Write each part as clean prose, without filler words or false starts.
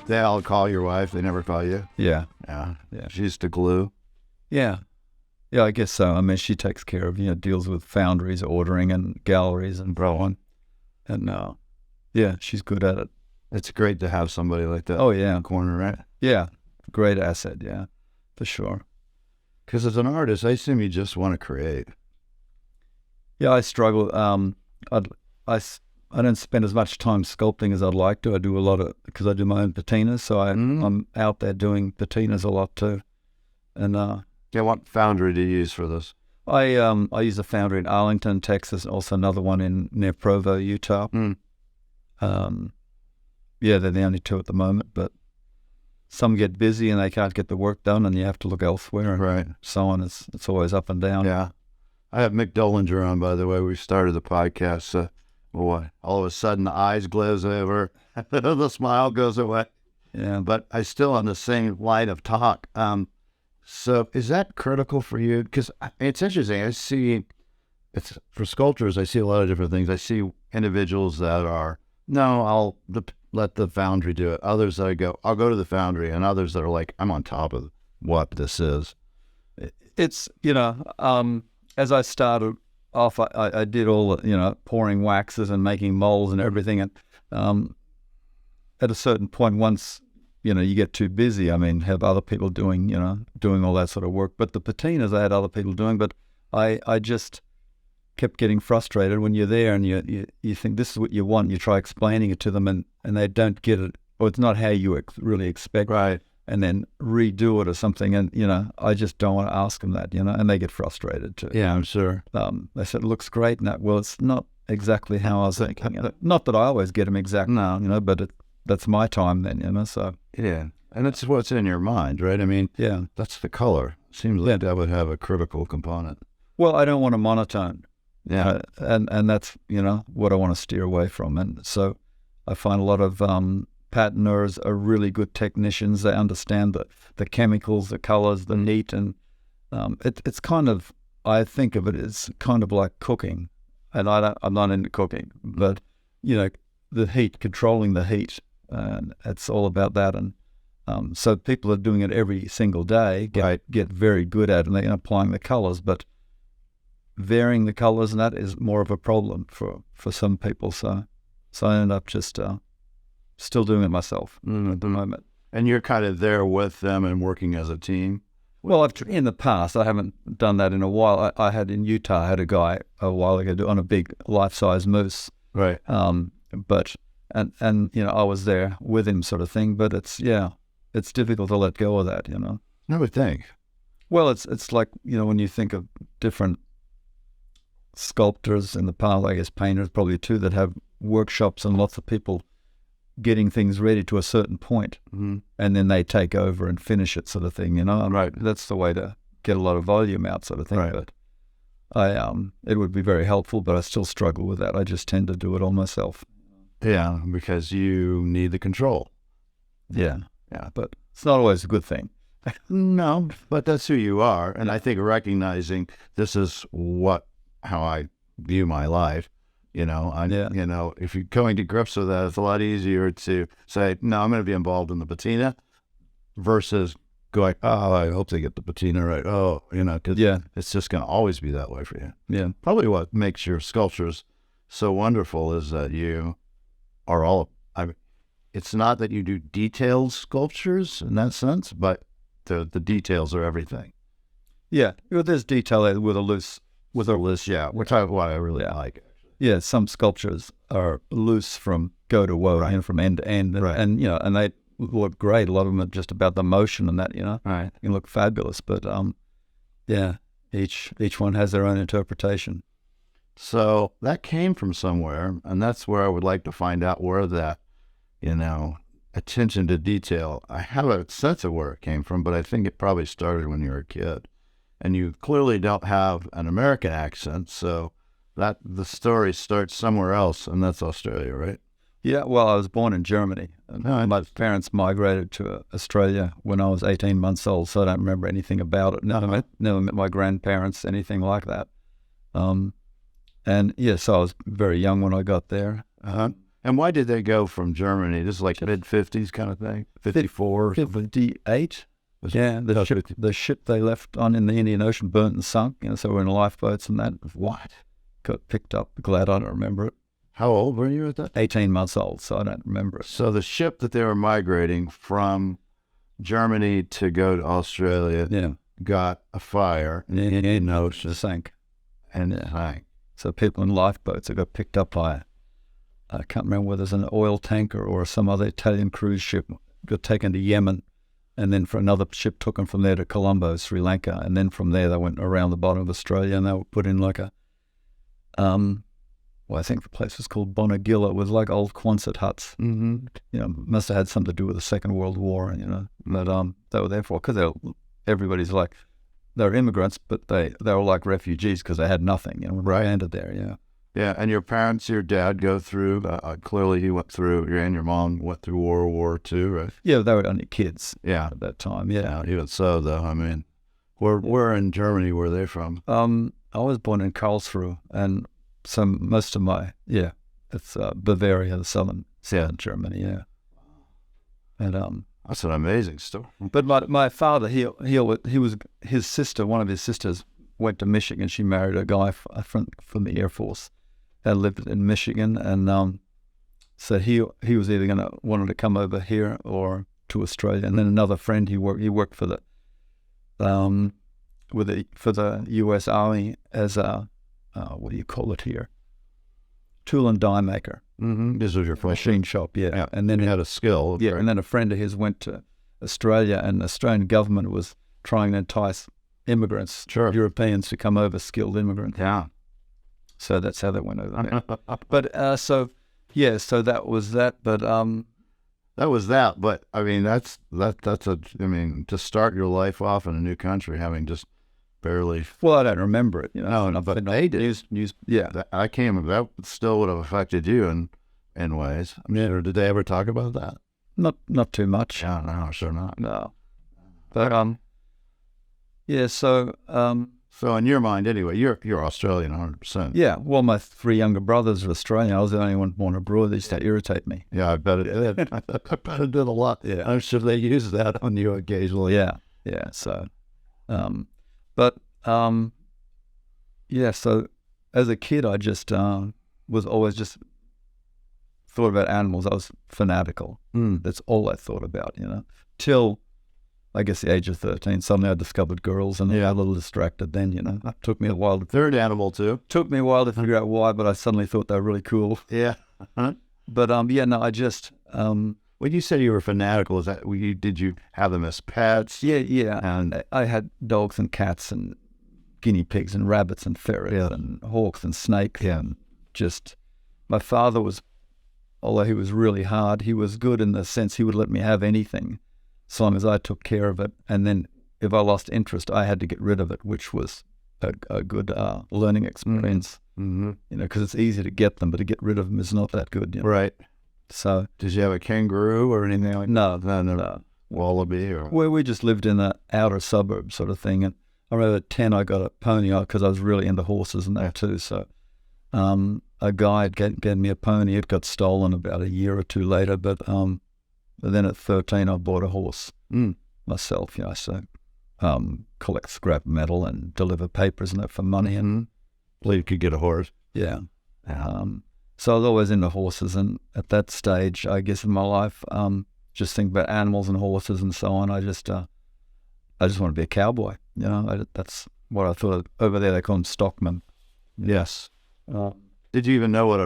They all call your wife. They never call you. Yeah. Yeah. She's the glue. Yeah. Yeah, I guess so. I mean, she takes care of, deals with foundries, ordering, and galleries and so on. And yeah, she's good at it. It's great to have somebody like that. Oh, yeah. In the corner, right? Yeah. Great asset. Yeah, for sure. Because as an artist, I assume you just want to create. Yeah, I struggle. I don't spend as much time sculpting as I'd like to. I do a lot of, because I do my own patinas, so I'm out there doing patinas a lot too. And what foundry do you use for this? I use a foundry in Arlington, Texas, and also another one near Provo, Utah. Yeah, they're the only two at the moment, but some get busy and they can't get the work done, and you have to look elsewhere, and right. so on. It's always up and down. Yeah. I have Mick Doellinger on, by the way. We started the podcast. All of a sudden, the eyes glaze over, the smile goes away. Yeah. But I still on the same line of talk. So is that critical for you? Because it's interesting. I see, for sculptors, I see a lot of different things. I see individuals that are, no, I'll let the foundry do it. Others that I'll go to the foundry, and others that are like, I'm on top of what this is. It's, as I started off, I did all the, pouring waxes and making molds and everything. And at a certain point, once, you get too busy, have other people doing all that sort of work. But the patinas I had other people doing, but I just kept getting frustrated when you're there and you think this is what you want. You try explaining it to them and they don't get it, or it's not how you really expect. Right. And then redo it or something. And, I just don't want to ask them that, and they get frustrated too. Yeah, I'm sure. They said, it looks great. And well, it's not exactly how I was thinking. Not that I always get them exactly, but that's my time then, so. Yeah. And it's what's in your mind, right? Yeah. That's the color. Seems like that would have a critical component. Well, I don't want a monotone. Yeah. And that's, what I want to steer away from. And so I find a lot of patineurs are really good technicians. They understand the chemicals, the colors, the heat, and it's kind of, I think of it as kind of like cooking. And I'm not into cooking, but the heat, controlling the heat, and it's all about that. And so people are doing it every single day, get very good at it, and they're applying the colors, but varying the colors, and that is more of a problem for some people. So I end up just still doing it myself at the moment. And you're kind of there with them and working as a team? Well, in the past, I haven't done that in a while. I had in Utah, I had a guy a while ago on a big life-size moose. Right. But I was there with him, sort of thing. But it's difficult to let go of that, I would think. Well, it's like, when you think of different sculptors in the past, I guess painters probably too, that have workshops and lots of people getting things ready to a certain point, and then they take over and finish it, sort of thing, Right. That's the way to get a lot of volume out, sort of thing. Right. But it would be very helpful, but I still struggle with that. I just tend to do it all myself. Yeah, because you need the control. Yeah, but it's not always a good thing. No, but that's who you are, and I think recognizing this is how I view my life. If you're going to grips with that, it's a lot easier to say, no, I'm going to be involved in the patina versus going, oh, I hope they get the patina right. Oh, because it's just going to always be that way for you. Yeah. Probably what makes your sculptures so wonderful is that you are it's not that you do detailed sculptures in that sense, but the details are everything. Yeah. Well, there's detail there with a loose, which I really like. Yeah, some sculptures are loose from go to woe, and from end to end, right. and they look great. A lot of them are just about the motion and that, right. They look fabulous. But each one has their own interpretation. So that came from somewhere, and that's where I would like to find out where that, attention to detail. I have a sense of where it came from, but I think it probably started when you were a kid, and you clearly don't have an American accent, so. That the story starts somewhere else, and that's Australia, right? Yeah, well, I was born in Germany. And my parents migrated to Australia when I was 18 months old, so I don't remember anything about it. Never met my grandparents, anything like that. So I was very young when I got there. And And why did they go from Germany? This is like mid-50s kind of thing? 54? 58. Yeah, the ship they left on in the Indian Ocean burnt and sunk, so we're in lifeboats and that. What? Got picked up. Glad I don't remember it. How old were you at that? 18 months old, so I don't remember it. So the ship that they were migrating from Germany to go to Australia got a fire in the Indian Ocean. Sank. And it sank. So people in lifeboats that got picked up by, I can't remember whether it's an oil tanker or some other Italian cruise ship, got taken to Yemen, and then for another ship took them from there to Colombo, Sri Lanka, and then from there they went around the bottom of Australia, and they were put in like a, I think the place was called Bonagilla. It was like old Quonset huts. Mm-hmm. Must have had something to do with the Second World War, but they were there for, because everybody's like, they're immigrants, but they were like refugees because they had nothing, when they landed there, Yeah, and your parents, your dad go through, clearly he went through, and your mom went through World War II, right? Yeah, they were only kids at that time, yeah. Even so, though, I mean, where in Germany were they from? I was born in Karlsruhe, and so most of my, it's Bavaria, the southern Germany, And that's an amazing story. But my father, his sister, one of his sisters, went to Michigan. She married a guy from the Air Force that lived in Michigan, and so he was either wanted to come over here or to Australia. And then another friend, he worked for the for the U.S. Army as a what do you call it here? Tool and die maker. Mm-hmm. This was your machine shop, yeah. And then he had a skill. Yeah, and then a friend of his went to Australia, and the Australian government was trying to entice immigrants, Europeans, to come over, skilled immigrants. Yeah. So that's how they went over there. But so that was that. But that was that. But I mean, that's to start your life off in a new country, having just barely. Well, I don't remember it, No, but they did. I came. That still would have affected you in ways. I mean, or did they ever talk about that? Not too much. Yeah, no, sure not. No. But So in your mind, anyway, you're Australian 100%. Yeah. Well, my three younger brothers are Australian. I was the only one born abroad. They used to irritate me. Yeah, I bet it did. I bet it did a lot. Yeah. I'm sure they use that on you occasionally. Yeah. Yeah. So, so as a kid, I just was always just thought about animals. I was fanatical. That's all I thought about, till I guess the age of 13. Suddenly I discovered girls, and I got a little distracted then, It took me a while. Third animal too. Took me a while to figure out why, but I suddenly thought they were really cool. Yeah. But I just when you said you were fanatical, is that did you have them as pets? Yeah. And I had dogs and cats and guinea pigs and rabbits and ferrets and hawks and snakes. Yeah. And just my father was, although he was really hard, he was good in the sense he would let me have anything, as long as I took care of it. And then if I lost interest, I had to get rid of it, which was a good learning experience. Mm-hmm. Because it's easy to get them, but to get rid of them is not that good. Right. So, did you have a kangaroo or anything like that? No. Wallaby or? Well, we just lived in the outer suburb sort of thing. And I remember at 10, I got a pony because I was really into horses and that too. So, a guy gave me a pony. It got stolen about a year or two later, but then at 13, I bought a horse myself. So collect scrap metal and deliver papers and that for money, and you could get a horse. Yeah. So I was always into horses, and at that stage, I guess in my life, just think about animals and horses and so on. I just want to be a cowboy. That's what I thought. Over there, they call them stockmen. Yes. Did you even know what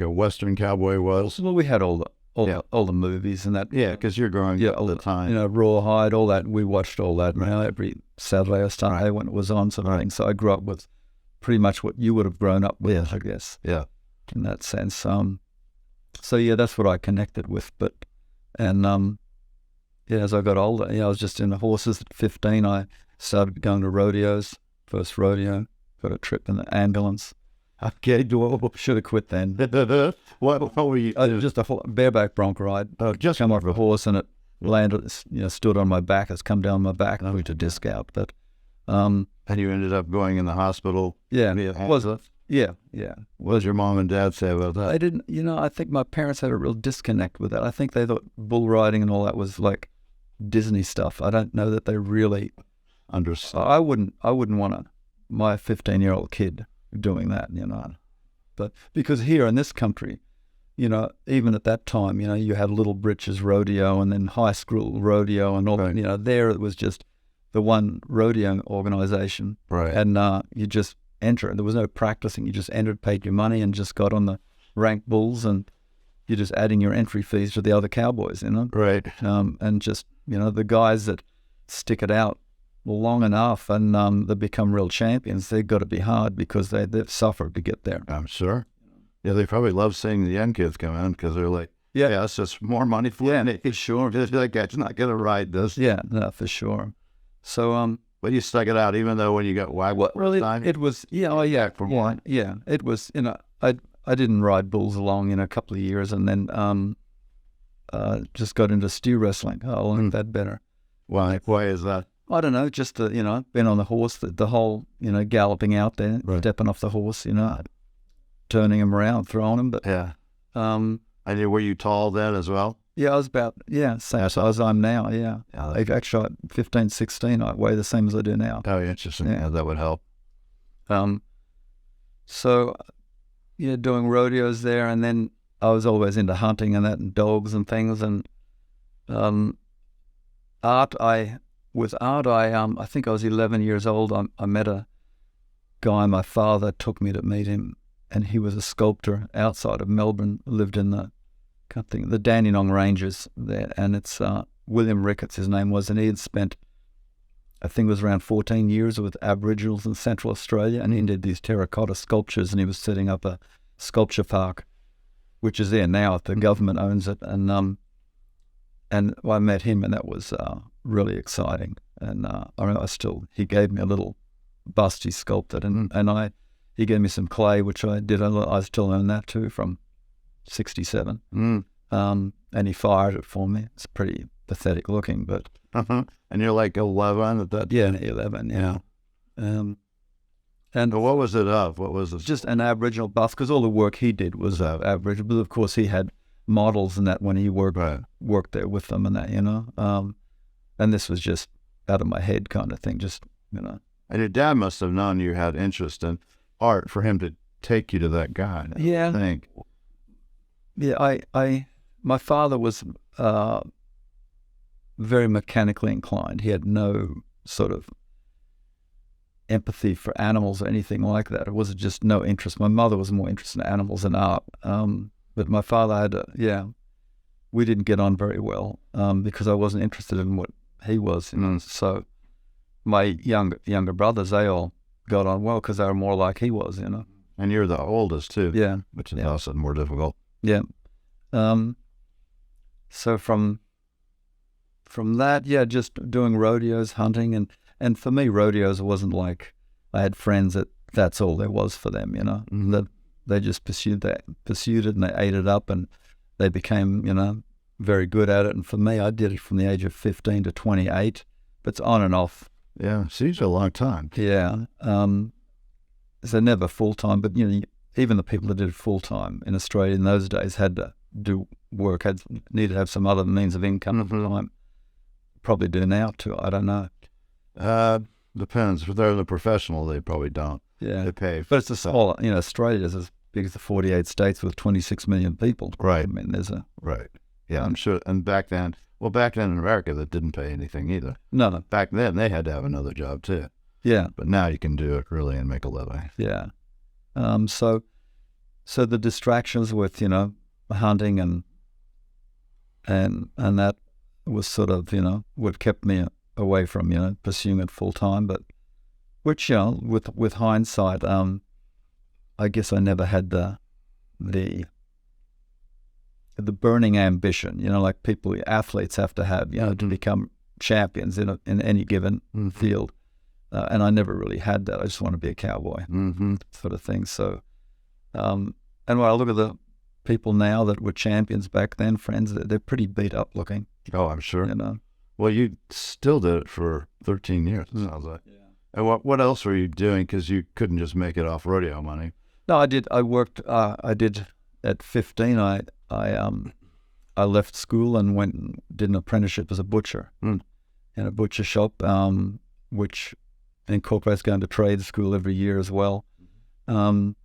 a Western cowboy was? Well, we had all the movies and that. Yeah, because you're growing up all the time. Rawhide, all that. We watched all that every Saturday or Sunday when it was on, sort of thing. So I grew up with pretty much what you would have grown up with, I guess. Yeah. In that sense. That's what I connected with. As I got older, I was just into horses at 15. I started going to rodeos. First rodeo, got a trip in the ambulance. Okay, should have quit then. What were you? Just a bareback bronc ride. Just come off a horse and it landed, stood on my back. It's come down my back. I went to disc out, but and you ended up going in the hospital. Yeah. Was it? Yeah, yeah. What does your mom and dad say about that? They didn't, I think my parents had a real disconnect with that. I think they thought bull riding and all that was like Disney stuff. I don't know that they really Understand. I wouldn't want my 15-year-old kid doing that, But because here in this country, even at that time, you had Little Britches rodeo and then high school rodeo and all, Right. there it was just the one rodeo organization. Right. And you just enter. There was no practicing. You just entered, paid your money, and just got on the ranked bulls, and you're just adding your entry fees to the other cowboys, Right. And just, the guys that stick it out long enough and they become real champions, they've got to be hard because they've suffered to get there. I'm sure. Yeah, they probably love seeing the young kids come in because they're like, yeah, it's just more money for me. For sure. Just like, it's not going to ride this. Yeah, no, for sure. So, But you stuck it out even though when you got whacked. well, it was, For one. yeah, it was, I didn't ride bulls along in a couple of years and then just got into steer wrestling. I liked that better. Why is that? I don't know, just been on the horse, the whole, galloping out there, stepping off the horse, turning him around, throwing him. But Yeah. um, And were you tall then as well? yeah, I was about, same size as I'm now, yeah. Actually, at 15, 16, I weigh the same as I do now. Oh, interesting. Yeah, that would help. So, doing rodeos there, and then I was always into hunting and that, and dogs and things, and art, I think I was 11 years old. I met a guy, my father took me to meet him, and he was a sculptor outside of Melbourne, lived in the Dandenong Ranges there, and it's William Ricketts, his name was, and he had spent, I think it was around 14 years with Aboriginals in Central Australia, and he did these terracotta sculptures, and he was setting up a sculpture park, which is there now. The government owns it, and I met him, and that was really exciting. And I remember he gave me a little bust he sculpted, and he gave me some clay, which I did. I still own that too from 1967. And he fired it for me. It's pretty pathetic looking, but And you're like 11 at that. 11, yeah. And what was it of? What was it? just an Aboriginal bust, because all the work he did was Aboriginal. But of course, he had models and that when he worked there with them and that, and this was just out of my head kind of thing, just. And your dad must have known you had interest in art for him to take you to that guy. Yeah. I think. Yeah, my father was very mechanically inclined. He had no sort of empathy for animals or anything like that. It was just no interest. My mother was more interested in animals than art. But my father had, we didn't get on very well because I wasn't interested in what he was. So my younger brothers, they all got on well because they were more like he was, And you're the oldest too. Yeah. Which is also more difficult. Yeah. So from that, just doing rodeos, hunting, and for me, rodeos wasn't like I had friends that's all there was for them, That they just pursued it and they ate it up and they became, very good at it. And for me, I did it from the age of 15 to 28, but it's on and off. Yeah, seems a long time. Yeah. So never full time, but even the people that did it full time in Australia in those days had to do work, needed to have some other means of income at the time. Probably do now too. I don't know. Depends. If they're the professional, they probably don't. Yeah, they pay. But it's a small. Australia is as big as the 48 states with 26 million people. Right. I mean, there's a right. Yeah, I'm sure. And back then in America, that didn't pay anything either. No. Back then, they had to have another job too. Yeah. But now you can do it really and make a living. Yeah. So the distractions with hunting and that was sort of what kept me away from pursuing it full time. But which with hindsight, I guess I never had the burning ambition, like athletes have to have, to become champions in any given field. And I never really had that. I just want to be a cowboy, sort of thing. So, and when I look at the people now that were champions back then, friends, they're pretty beat up looking. Oh, I'm sure. Well, you still did it for 13 years, it sounds like. Yeah. And what else were you doing? Because you couldn't just make it off rodeo money. No, I did. I worked. I did at 15. I left school and went and did an apprenticeship as a butcher in a butcher shop, which incorporates going to trade school every year as well. And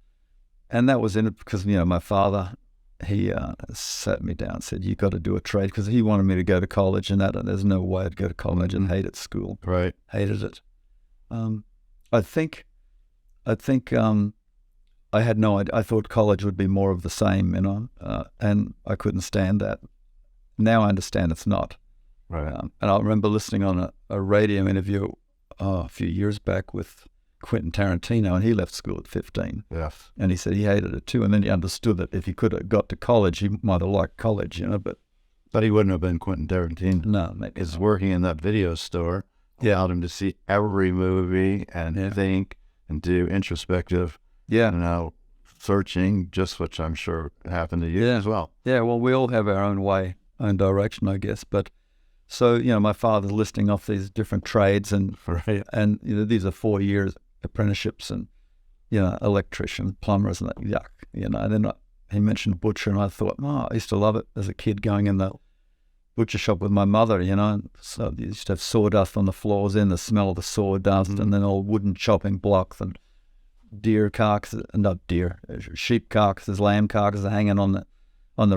that was in it because my father, he sat me down and said, "You got to do a trade," because he wanted me to go to college, and there's no way I'd go to college and hated school. Right, hated it. I think. I had no idea. I thought college would be more of the same, and I couldn't stand that. Now I understand it's not. right. And I remember listening on a radio interview a few years back with Quentin Tarantino, and he left school at 15. Yes. And he said he hated it too, and then he understood that if he could have got to college, he might have liked college, But he wouldn't have been Quentin Tarantino. No, maybe His working in that video store allowed him to see every movie and think and do introspective searching, just which I'm sure happened to you as well. Yeah, well, we all have our own way, own direction, I guess. But so, my father's listing off these different trades, and these are 4 years apprenticeships, and electrician, plumbers, and that, yuck, And then he mentioned butcher, and I thought, I used to love it as a kid, going in the butcher shop with my mother, and so you used to have sawdust on the floors, the smell of the sawdust, and then all wooden chopping blocks and deer carcasses, sheep carcasses, lamb carcasses hanging on the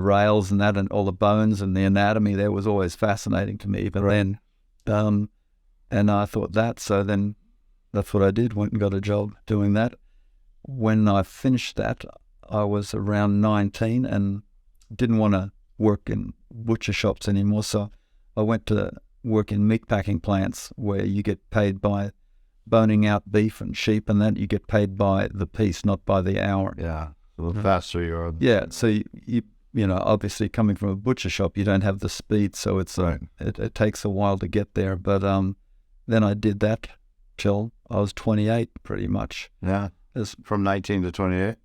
rails and that, and all the bones and the anatomy there was always fascinating to me even then. And I thought that, so then that's what I did, went and got a job doing that. When I finished that, I was around 19 and didn't want to work in butcher shops anymore, so I went to work in meat packing plants where you get paid by boning out beef and sheep, and that you get paid by the piece, not by the hour. Yeah, so the faster you are. Yeah, so you obviously coming from a butcher shop, you don't have the speed, so it's it takes a while to get there. But then I did that till I was 28, pretty much. Yeah, from 19 to 28.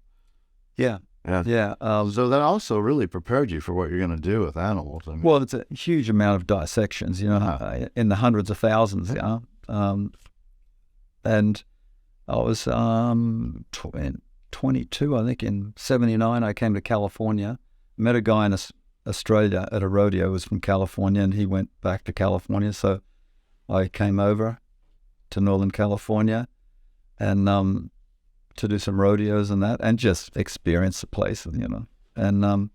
Yeah. Yeah. So that also really prepared you for what you're going to do with animals. Well, it's a huge amount of dissections, in the hundreds of thousands. And I was 22, I think, in 79. I came to California, met a guy in Australia at a rodeo who was from California, and he went back to California. So I came over to Northern California and to do some rodeos and that, and just experience the place, and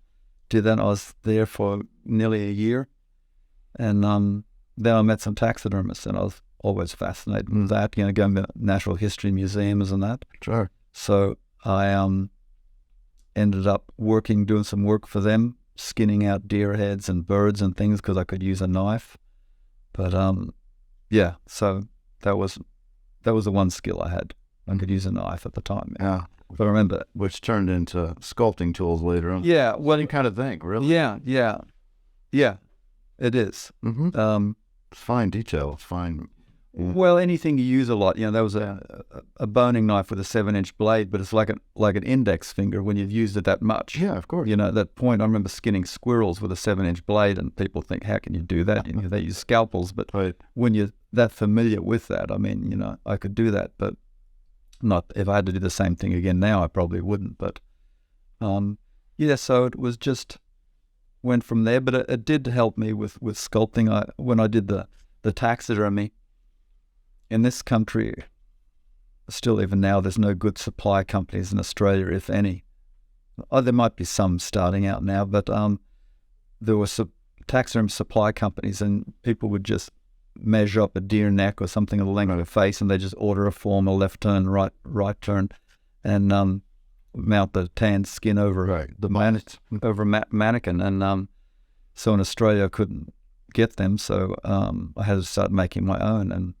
did that. I was there for nearly a year, and then I met some taxidermists, and I was always fascinated with that, going to natural history museums and that. Sure. So I ended up doing some work for them, skinning out deer heads and birds and things because I could use a knife. But so that was the one skill I had. I could use a knife at the time. Yeah. But I remember, which turned into sculpting tools later on. Yeah. Well, you kind of think, really. Yeah. It is. Mm-hmm. It's fine detail. It's fine. Yeah. Well, anything you use a lot. There was a boning knife with a 7-inch blade, but it's like an index finger when you've used it that much. Yeah, of course. At that point, I remember skinning squirrels with a 7-inch blade, and people think, how can you do that? They use scalpels, but when you're that familiar with that, I could do that, but not if I had to do the same thing again now, I probably wouldn't. But so it was just went from there. But it did help me with sculpting. When I did the taxidermy. In this country, still even now, there's no good supply companies in Australia, if any. There might be some starting out now, but there were taxidermy supply companies, and people would just measure up a deer neck or something of the length of the face, and they just order a form, a left turn, right turn, and mount the tanned skin over the mannequin. And so in Australia, I couldn't get them, so I had to start making my own, and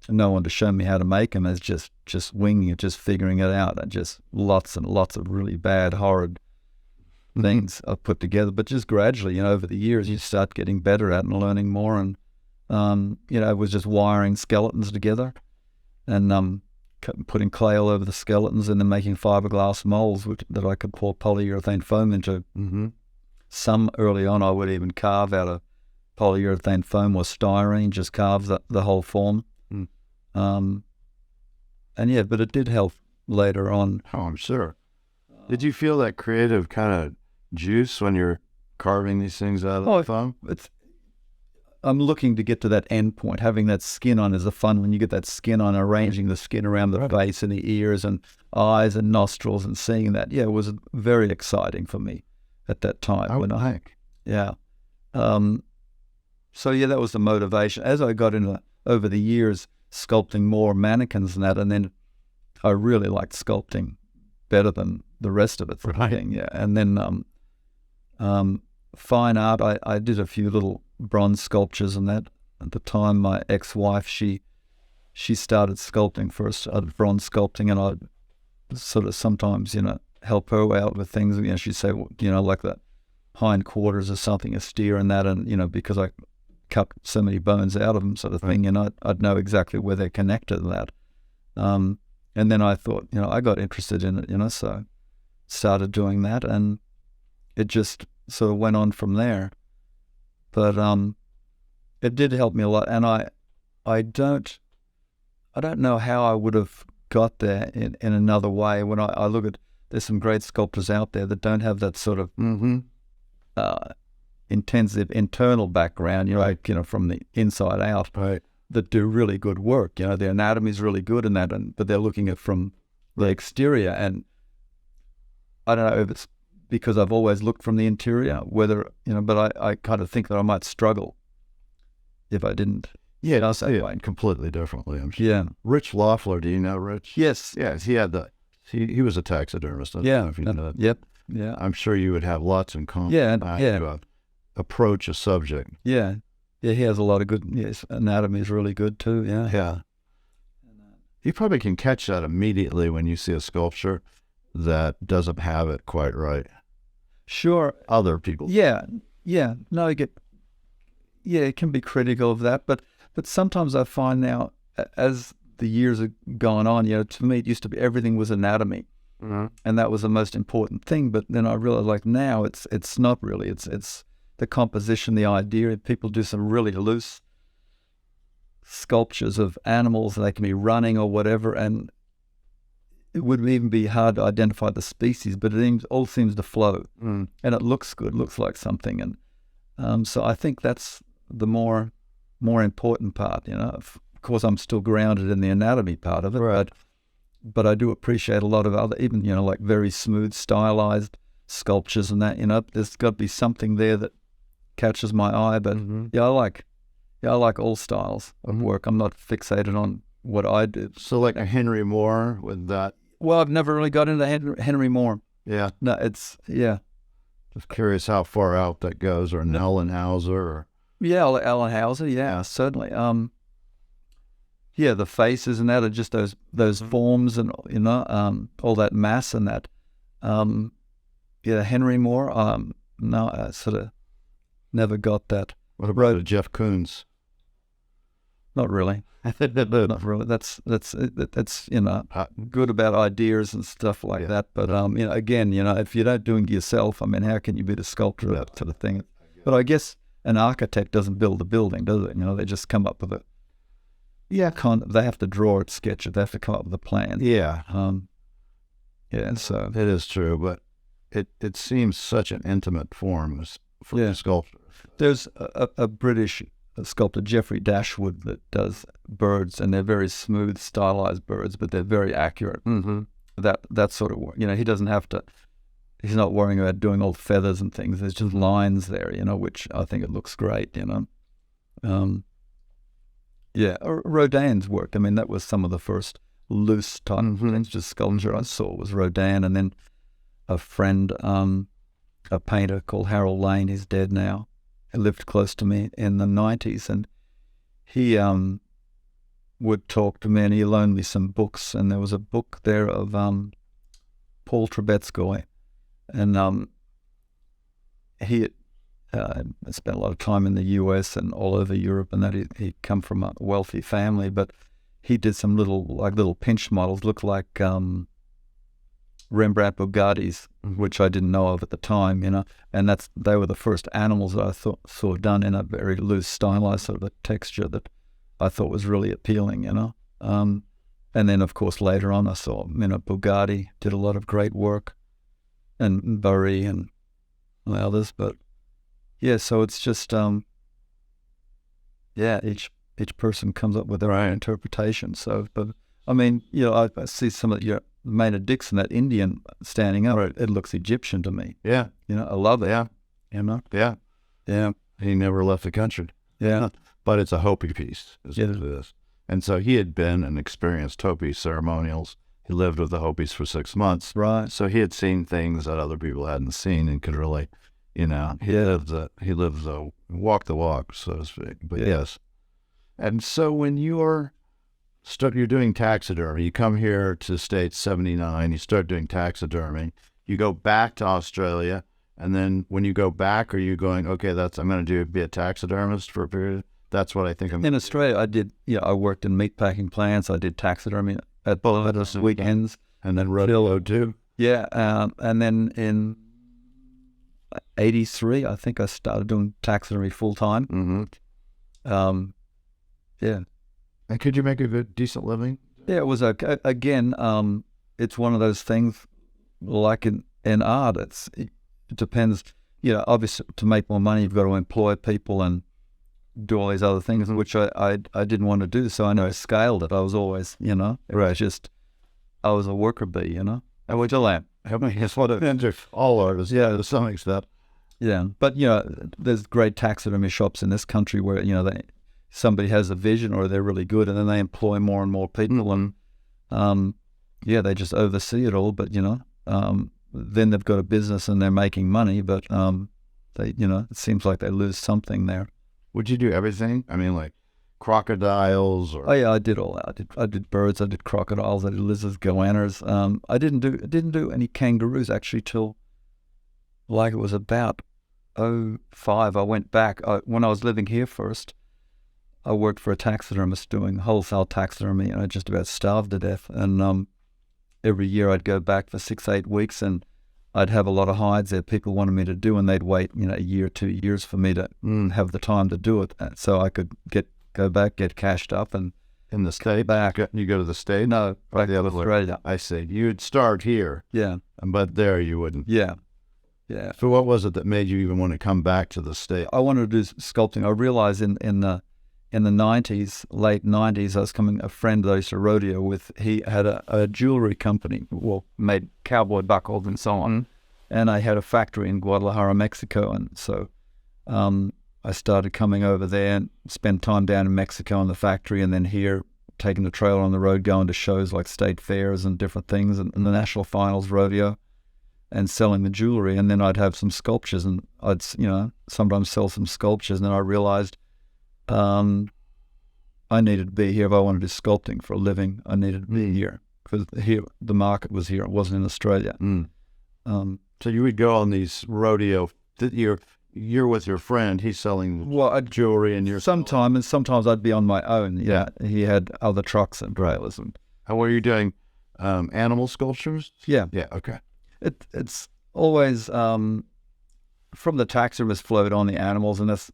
no one to show me how to make them. It's just winging it, just figuring it out, and just lots and lots of really bad, horrid things I've put together. But just gradually, over the years, you start getting better at it and learning more. And it was just wiring skeletons together, and putting clay all over the skeletons, and then making fiberglass molds that I could pour polyurethane foam into. Mm-hmm. Some early on, I would even carve out of polyurethane foam or styrene, just carve the whole form. But it did help later on. Oh, I'm sure. Did you feel that creative kind of juice when you're carving these things out of the foam? I'm looking to get to that end point. Having that skin on is the fun when you get that skin on, arranging the skin around the face and the ears and eyes and nostrils and seeing that. Yeah, it was very exciting for me at that time. Yeah. So yeah, that was the motivation. As I got into, over the years, sculpting more mannequins and that, and then I really liked sculpting better than the rest of it. Yeah. And then fine art, I did a few little bronze sculptures and that. At the time, my ex-wife, she started sculpting first, bronze sculpting, and I'd sort of sometimes, help her out with things. She'd say, like the hindquarters or something, a steer and that, and, because I cut so many bones out of them sort of thing, I'd know exactly where they're connected to that. And then I thought, I got interested in it, so started doing that, and it just sort of went on from there. But it did help me a lot, and I don't know how I would have got there in another way. When I look at, there's some great sculptors out there that don't have that sort of intensive internal background, from the inside out, that do really good work. Their anatomy is really good in that, but they're looking at from the exterior, and I don't know if it's because I've always looked from the interior, whether, but I kind of think that I might struggle if I didn't. Yeah, I'll say it completely differently, I'm sure. Yeah. Rich Loeffler, do you know Rich? Yes. Yeah, he was a taxidermist. I don't know if you know that. Yep. Yeah. I'm sure you would have lots in common. Yeah. Approach a subject. Yeah. Yeah, he has a lot of good, his anatomy is really good too, yeah. Yeah. You probably can catch that immediately when you see a sculpture that doesn't have it quite right. Sure. Other people. Yeah. No, it can be critical of that, but sometimes I find now, as the years have gone on, to me it used to be everything was anatomy, and that was the most important thing. But then I realize, now it's not really. It's the composition, the idea. People do some really loose sculptures of animals, and they can be running or whatever, and it would even be hard to identify the species, but it all seems to flow, and it looks good, looks like something, and so I think that's the more important part. Of course, I'm still grounded in the anatomy part of it, right. But I do appreciate a lot of other, even like very smooth, stylized sculptures and that. There's got to be something there that catches my eye. But I like all styles of work. I'm not fixated on what I do. So like a Henry Moore with that. Well, I've never really got into Henry Moore. Yeah. No, it's Just curious how far out that goes, or Ellenhauser, or. Yeah, Ellenhauser. Yeah, certainly. The faces and that are just those forms and all that mass and that. Henry Moore. No, I sort of never got that. What about Jeff Koons? Not really. Not really. That's good about ideas and stuff like that. But again, if you don't do it yourself, how can you be the sculptor to the thing? But I guess an architect doesn't build a building, does it? They just come up with it. Yeah, they have to draw it, sketch it. They have to come up with a plan. Yeah. So it is true, but it seems such an intimate form for sculpture. There's a British sculptor, Geoffrey Dashwood, that does birds, and they're very smooth, stylized birds, but they're very accurate. That sort of work. He doesn't have to. He's not worrying about doing all the feathers and things. There's just lines there, which I think it looks great. Rodin's work. That was some of the first loose type just sculpture I saw was Rodin, and then a friend, a painter called Harold Lane. He's dead now. He lived close to me in the 90s, and he would talk to me, and he loaned me some books, and there was a book there of Paul Trubetskoy, and he spent a lot of time in the US and all over Europe, and that he'd come from a wealthy family, but he did some little pinch models, looked like Rembrandt Bugattis, which I didn't know of at the time, and they were the first animals that I saw done in a very loose, stylized sort of a texture that I thought was really appealing, and then of course later on I saw, Bugatti did a lot of great work, and Burry and others. But yeah, so it's just each person comes up with their own interpretation. So, but I mean, I see some of your Maynard Dixon, that Indian standing up. Right. It looks Egyptian to me. Yeah. I love it. Yeah. Yeah. Yeah. He never left the country. Yeah. But it's a Hopi piece. Is Yeah. what it is. And so he had been and experienced Hopi ceremonials. He lived with the Hopis for 6 months. Right. So he had seen things that other people hadn't seen and could really, he walked the walk, so to speak. But yes. And so when you're doing taxidermy, you come here to the States 79, you start doing taxidermy, you go back to Australia, and then when you go back, are you going, okay, I'm going to be a taxidermist for a period? That's what I think I'm... In Australia, I did, I worked in meatpacking plants. I did taxidermy at both weekends. And then rodeo too? Yeah, and then in 83, I think I started doing taxidermy full-time. Mm-hmm. Yeah. And could you make a decent living? Yeah, it was again. It's one of those things, like in art. It depends. Obviously, to make more money, you've got to employ people and do all these other things, which I didn't want to do. So I scaled it. I was always, it was just, I was a worker bee, And we still am. It's what all artists, to some extent. Yeah, but there's great taxidermy shops in this country where somebody has a vision or they're really good, and then they employ more and more people, and they just oversee it all. But then they've got a business and they're making money, but they it seems like they lose something there. Would you do everything? I mean, like crocodiles or? Oh yeah, I did all that. I did birds, I did crocodiles, I did lizards, goannas. I didn't do any kangaroos actually till like it was about 2005. I went back when I was living here first. I worked for a taxidermist doing wholesale taxidermy, and I just about starved to death. And every year I'd go back for 6-8 weeks, and I'd have a lot of hides that people wanted me to do, and they'd wait, a year, 2 years for me to have the time to do it, so I could go back, get cashed up, and in the States. Back. You go to the States? No, back to Australia. I see. You'd start here. Yeah. But there you wouldn't. Yeah. Yeah. So what was it that made you even want to come back to the States? I wanted to do sculpting. I realized in the 90s, late 90s, a friend that I used to rodeo with, he had a jewelry company, made cowboy buckles and so on. And I had a factory in Guadalajara, Mexico. And so I started coming over there and spent time down in Mexico in the factory, and then here, taking the trailer on the road, going to shows like state fairs and different things, and the national finals rodeo, and selling the jewelry. And then I'd have some sculptures, and I'd sometimes sell some sculptures. And then I realized I needed to be here if I wanted to do sculpting for a living. I needed to be here because here the market was here. It wasn't in Australia. So you would go on these rodeo. You're with your friend. He's selling jewelry, and you're and sometimes I'd be on my own. Yeah, he had other trucks and trailers. And how were you doing? Animal sculptures? Yeah. Okay. It's always from the taxidermist flowed on the animals, and that's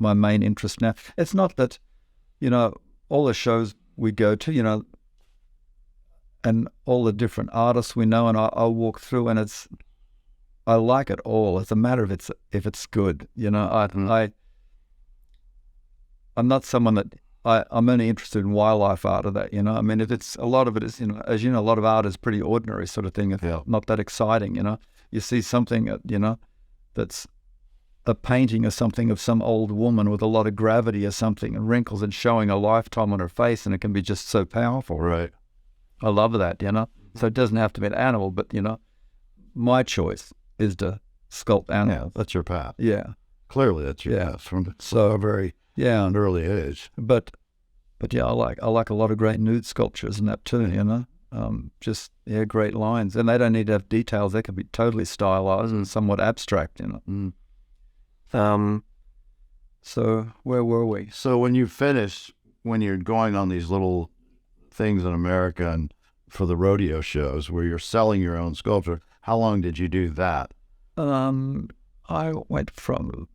my main interest now. It's not that, all the shows we go to, and all the different artists we know, and I'll walk through, and I like it all. It's a matter of if it's good. I'm not someone that I'm only interested in wildlife art of that. I mean, if it's a lot of it is, as you know, a lot of art is pretty ordinary sort of thing. It's not that exciting. You see something, that's a painting or something of some old woman with a lot of gravity or something and wrinkles and showing a lifetime on her face, and it can be just so powerful. Right. I love that, So it doesn't have to be an animal, but, my choice is to sculpt animals. Yeah, that's your path. Yeah. Clearly that's your path from so very early age. But yeah, I like a lot of great nude sculptures and that too, great lines. And they don't need to have details. They can be totally stylized and somewhat abstract, So where were we? So when you finish, when you're going on these little things in America and for the rodeo shows where you're selling your own sculpture, how long did you do that? I went from,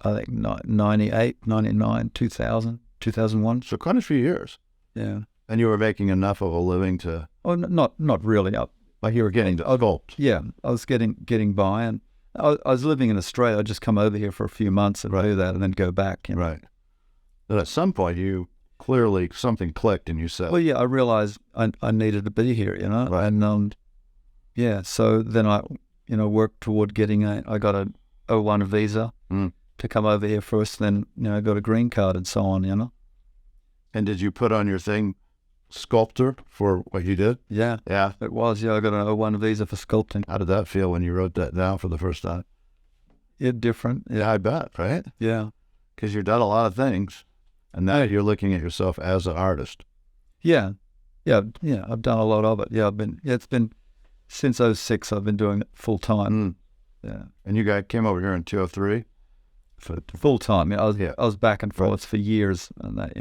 I think, 98, 99, 2000, 2001. So quite a few years. Yeah. And you were making enough of a living to... Oh, not really. Like you were getting to sculpt. Yeah, I was getting by, and I was living in Australia. I'd just come over here for a few months and do that, and then go back. Right. But at some point, you clearly something clicked, and you said, "Well, yeah, I realized I needed to be here, Right. and yeah. So then I, worked toward getting I got a O1 visa to come over here first, then got a green card and so on, And did you put on your thing, sculptor, for what you did? Yeah, Yeah. it was. Yeah, I got an O1 visa for sculpting. How did that feel when you wrote that down for the first time? Yeah, different. Yeah, I bet, right? Yeah. Because you've done a lot of things, and now you're looking at yourself as an artist. Yeah. I've done a lot of it. Yeah, it's been since 2006. I've been doing it full time. Yeah. And you guys came over here in 2003? Full time. I was back and forth Right. for years, and that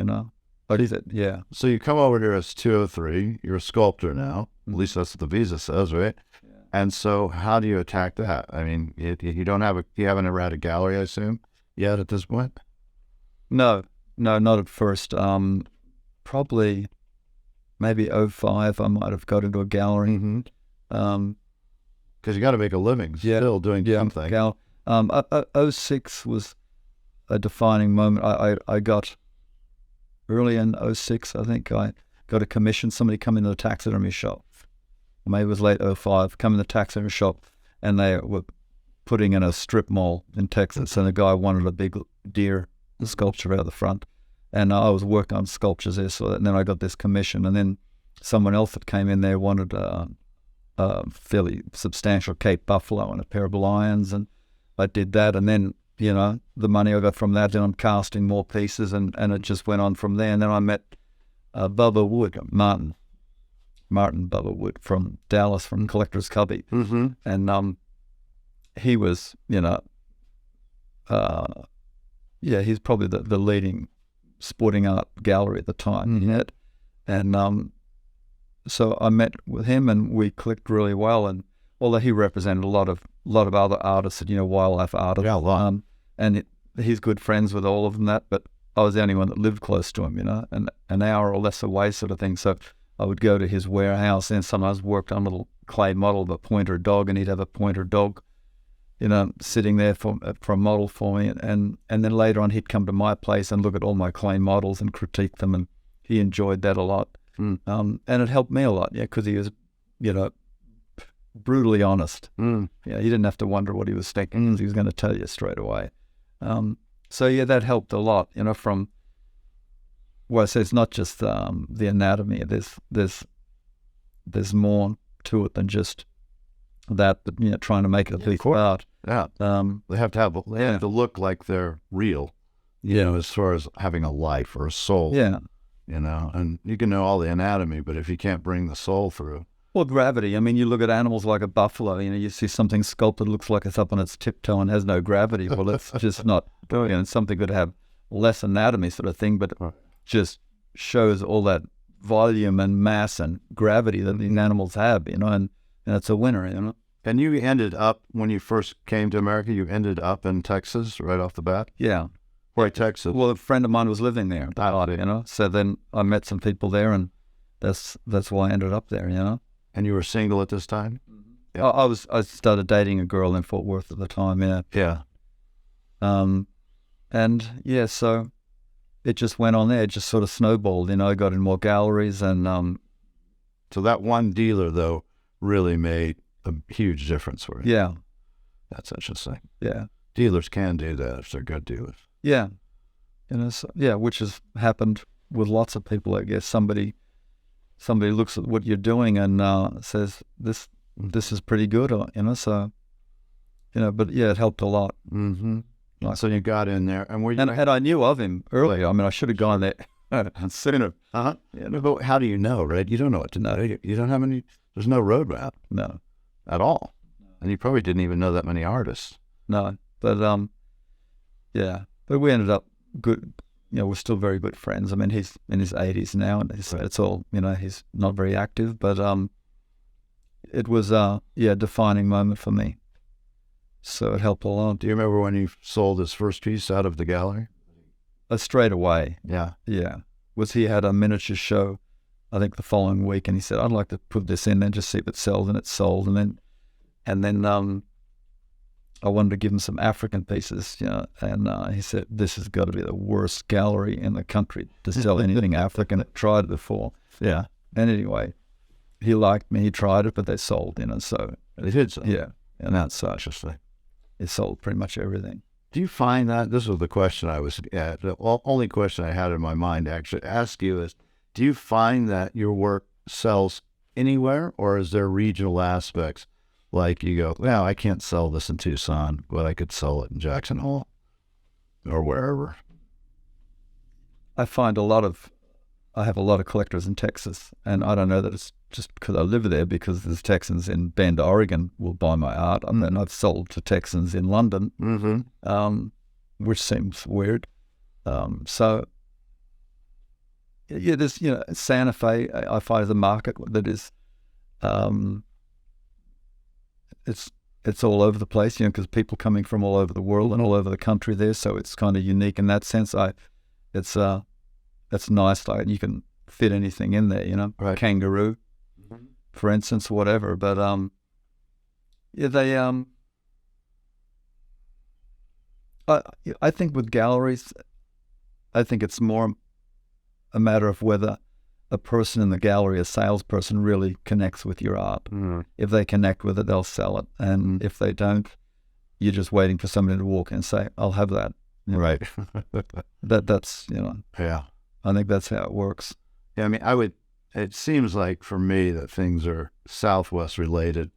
yeah. So you come over here as 203. You're a sculptor now. At least that's what the visa says, right? Yeah. And so how do you attack that? I mean, you haven't ever had a gallery, I assume, yet at this point? No, not at first. Probably maybe 2005 I might have got into a gallery. Mm-hmm. Because you got to make a living still doing something. 2006 was a defining moment. I got early in 2006, I think I got a commission. Somebody come into the taxidermy shop. Maybe it was late 2005. Come in the taxidermy shop, and they were putting in a strip mall in Texas, and the guy wanted a big deer sculpture out the front. And I was working on sculptures there, and then I got this commission. And then someone else that came in there wanted a fairly substantial Cape buffalo and a pair of lions, and I did that. And then, the money I got from that, then I'm casting more pieces, and it just went on from there. And then I met Bubba Wood, Martin Bubba Wood from Dallas, from Collector's Cubby. Mm-hmm. And he was, he's probably the leading sporting art gallery at the time. Mm-hmm. And so I met with him, and we clicked really well. And although he represented a lot of other artists, wildlife artists, Yeah, a lot. and he's good friends with all of them. But I was the only one that lived close to him, and an hour or less away, sort of thing. So I would go to his warehouse, and sometimes worked on a little clay model of a pointer dog, and he'd have a pointer dog, sitting there for a model for me. And then later on, he'd come to my place and look at all my clay models and critique them, and he enjoyed that a lot. And it helped me a lot, because he was, brutally honest. Mm. Yeah, you didn't have to wonder what he was thinking, 'cause he was going to tell you straight away. So yeah, that helped a lot. From well, I say it's not just the anatomy. There's more to it than just that. But trying to make it a piece of art. Yeah. They have to look like they're real. As far as having a life or a soul. Yeah. And you can know all the anatomy, but if you can't bring the soul through. Well, gravity. I mean, you look at animals like a buffalo, you see something sculpted, looks like it's up on its tiptoe and has no gravity. Well, it's just not, something could have less anatomy sort of thing, but just shows all that volume and mass and gravity that these animals have, and it's a winner, And you ended up, when you first came to America, you ended up in Texas right off the bat? Yeah. Why Texas? Well, a friend of mine was living there, so then I met some people there, and that's why I ended up there, And you were single at this time? Mm-hmm. Yeah. I started dating a girl in Fort Worth at the time, yeah. Yeah. And yeah, so it just went on there. It just sort of snowballed, I got in more galleries, and So that one dealer, though, really made a huge difference for you. yeah. That's interesting. Yeah. Dealers can do that if they're good dealers. Yeah. Which has happened with lots of people, I guess. Somebody looks at what you're doing and says, this is pretty good, so, but yeah, it helped a lot. Mm-hmm. So you got in there, and had I knew of him earlier, I mean, I should have gone there sooner. Uh-huh. Yeah, but how do you know, right? You don't know what to know. You don't have there's no roadmap. No. At all. And you probably didn't even know that many artists. No, but yeah, but we ended up good. We're still very good friends. I mean, he's in his 80s now, and it's all, he's not very active, but it was a defining moment for me. So it helped a lot. Do you remember when you sold his first piece out of the gallery? Straight away. Yeah. Yeah. He had a miniature show I think the following week, and he said, I'd like to put this in and just see if it sells, and it sold. And then I wanted to give him some African pieces, and he said, this has got to be the worst gallery in the country to sell anything African. I've tried it before. Yeah. And anyway, he liked me, he tried it, but they sold, so. They did so. Yeah. And that's such. Interesting. It sold pretty much everything. Do you find that, this was the question the only question I had in my mind to actually ask you is, do you find that your work sells anywhere, or is there regional aspects? Like you go, well, I can't sell this in Tucson, but I could sell it in Jackson Hole or wherever. I have a lot of collectors in Texas, and I don't know that it's just because I live there, because there's Texans in Bend, Oregon will buy my art, and then I've sold to Texans in London, which seems weird. So yeah, there's Santa Fe. I find is a market that is, it's all over the place, because people coming from all over the world and all over the country there. So it's kind of unique in that sense. It's nice. Like you can fit anything in there, right. Kangaroo, for instance, whatever. But I think with galleries, I think it's more a matter of whether a person in the gallery, a salesperson, really connects with your art. If they connect with it, they'll sell it. And if they don't, you're just waiting for somebody to walk in and say, I'll have that. Right. That's, Yeah. I think that's how it works. Yeah, I mean, it seems like for me that things are Southwest related.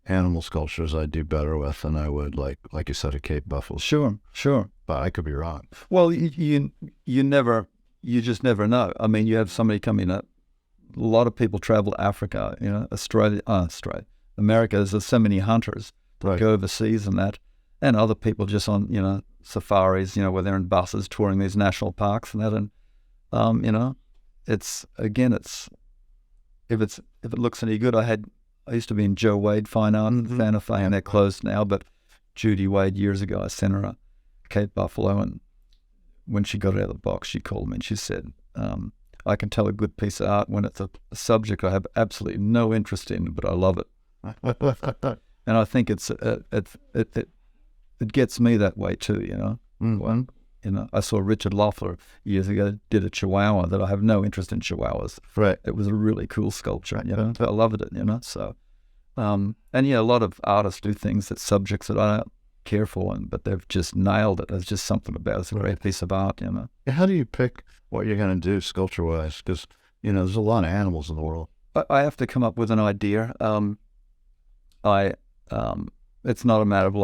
Animal sculptures I do better with than I would, like you said, a Cape Buffalo. Sure. But I could be wrong. Well, you just never know. I mean, you have somebody come in. A lot of people travel to Africa, Australia, America. There's so many hunters that go overseas and other people just on, safaris, where they're in buses touring these national parks and that. And, if it looks any good, I used to be in Joe Wade Fine Art in Santa Fe, and they're closed now. But Judy Wade, years ago, I sent her a Cape Buffalo, and when she got it out of the box, she called me and she said, I can tell a good piece of art when it's a subject I have absolutely no interest in, but I love it. And I think it gets me that way too, I saw Richard Loeffler years ago did a Chihuahua that I have no interest in Chihuahuas. Right. It was a really cool sculpture, I loved it, so. And a lot of artists do things that subjects that I don't care for, but they've just nailed it. There's just something about it. It's a great piece of art, How do you pick what you're going to do sculpture-wise? Because, there's a lot of animals in the world. I have to come up with an idea. It's not a matter of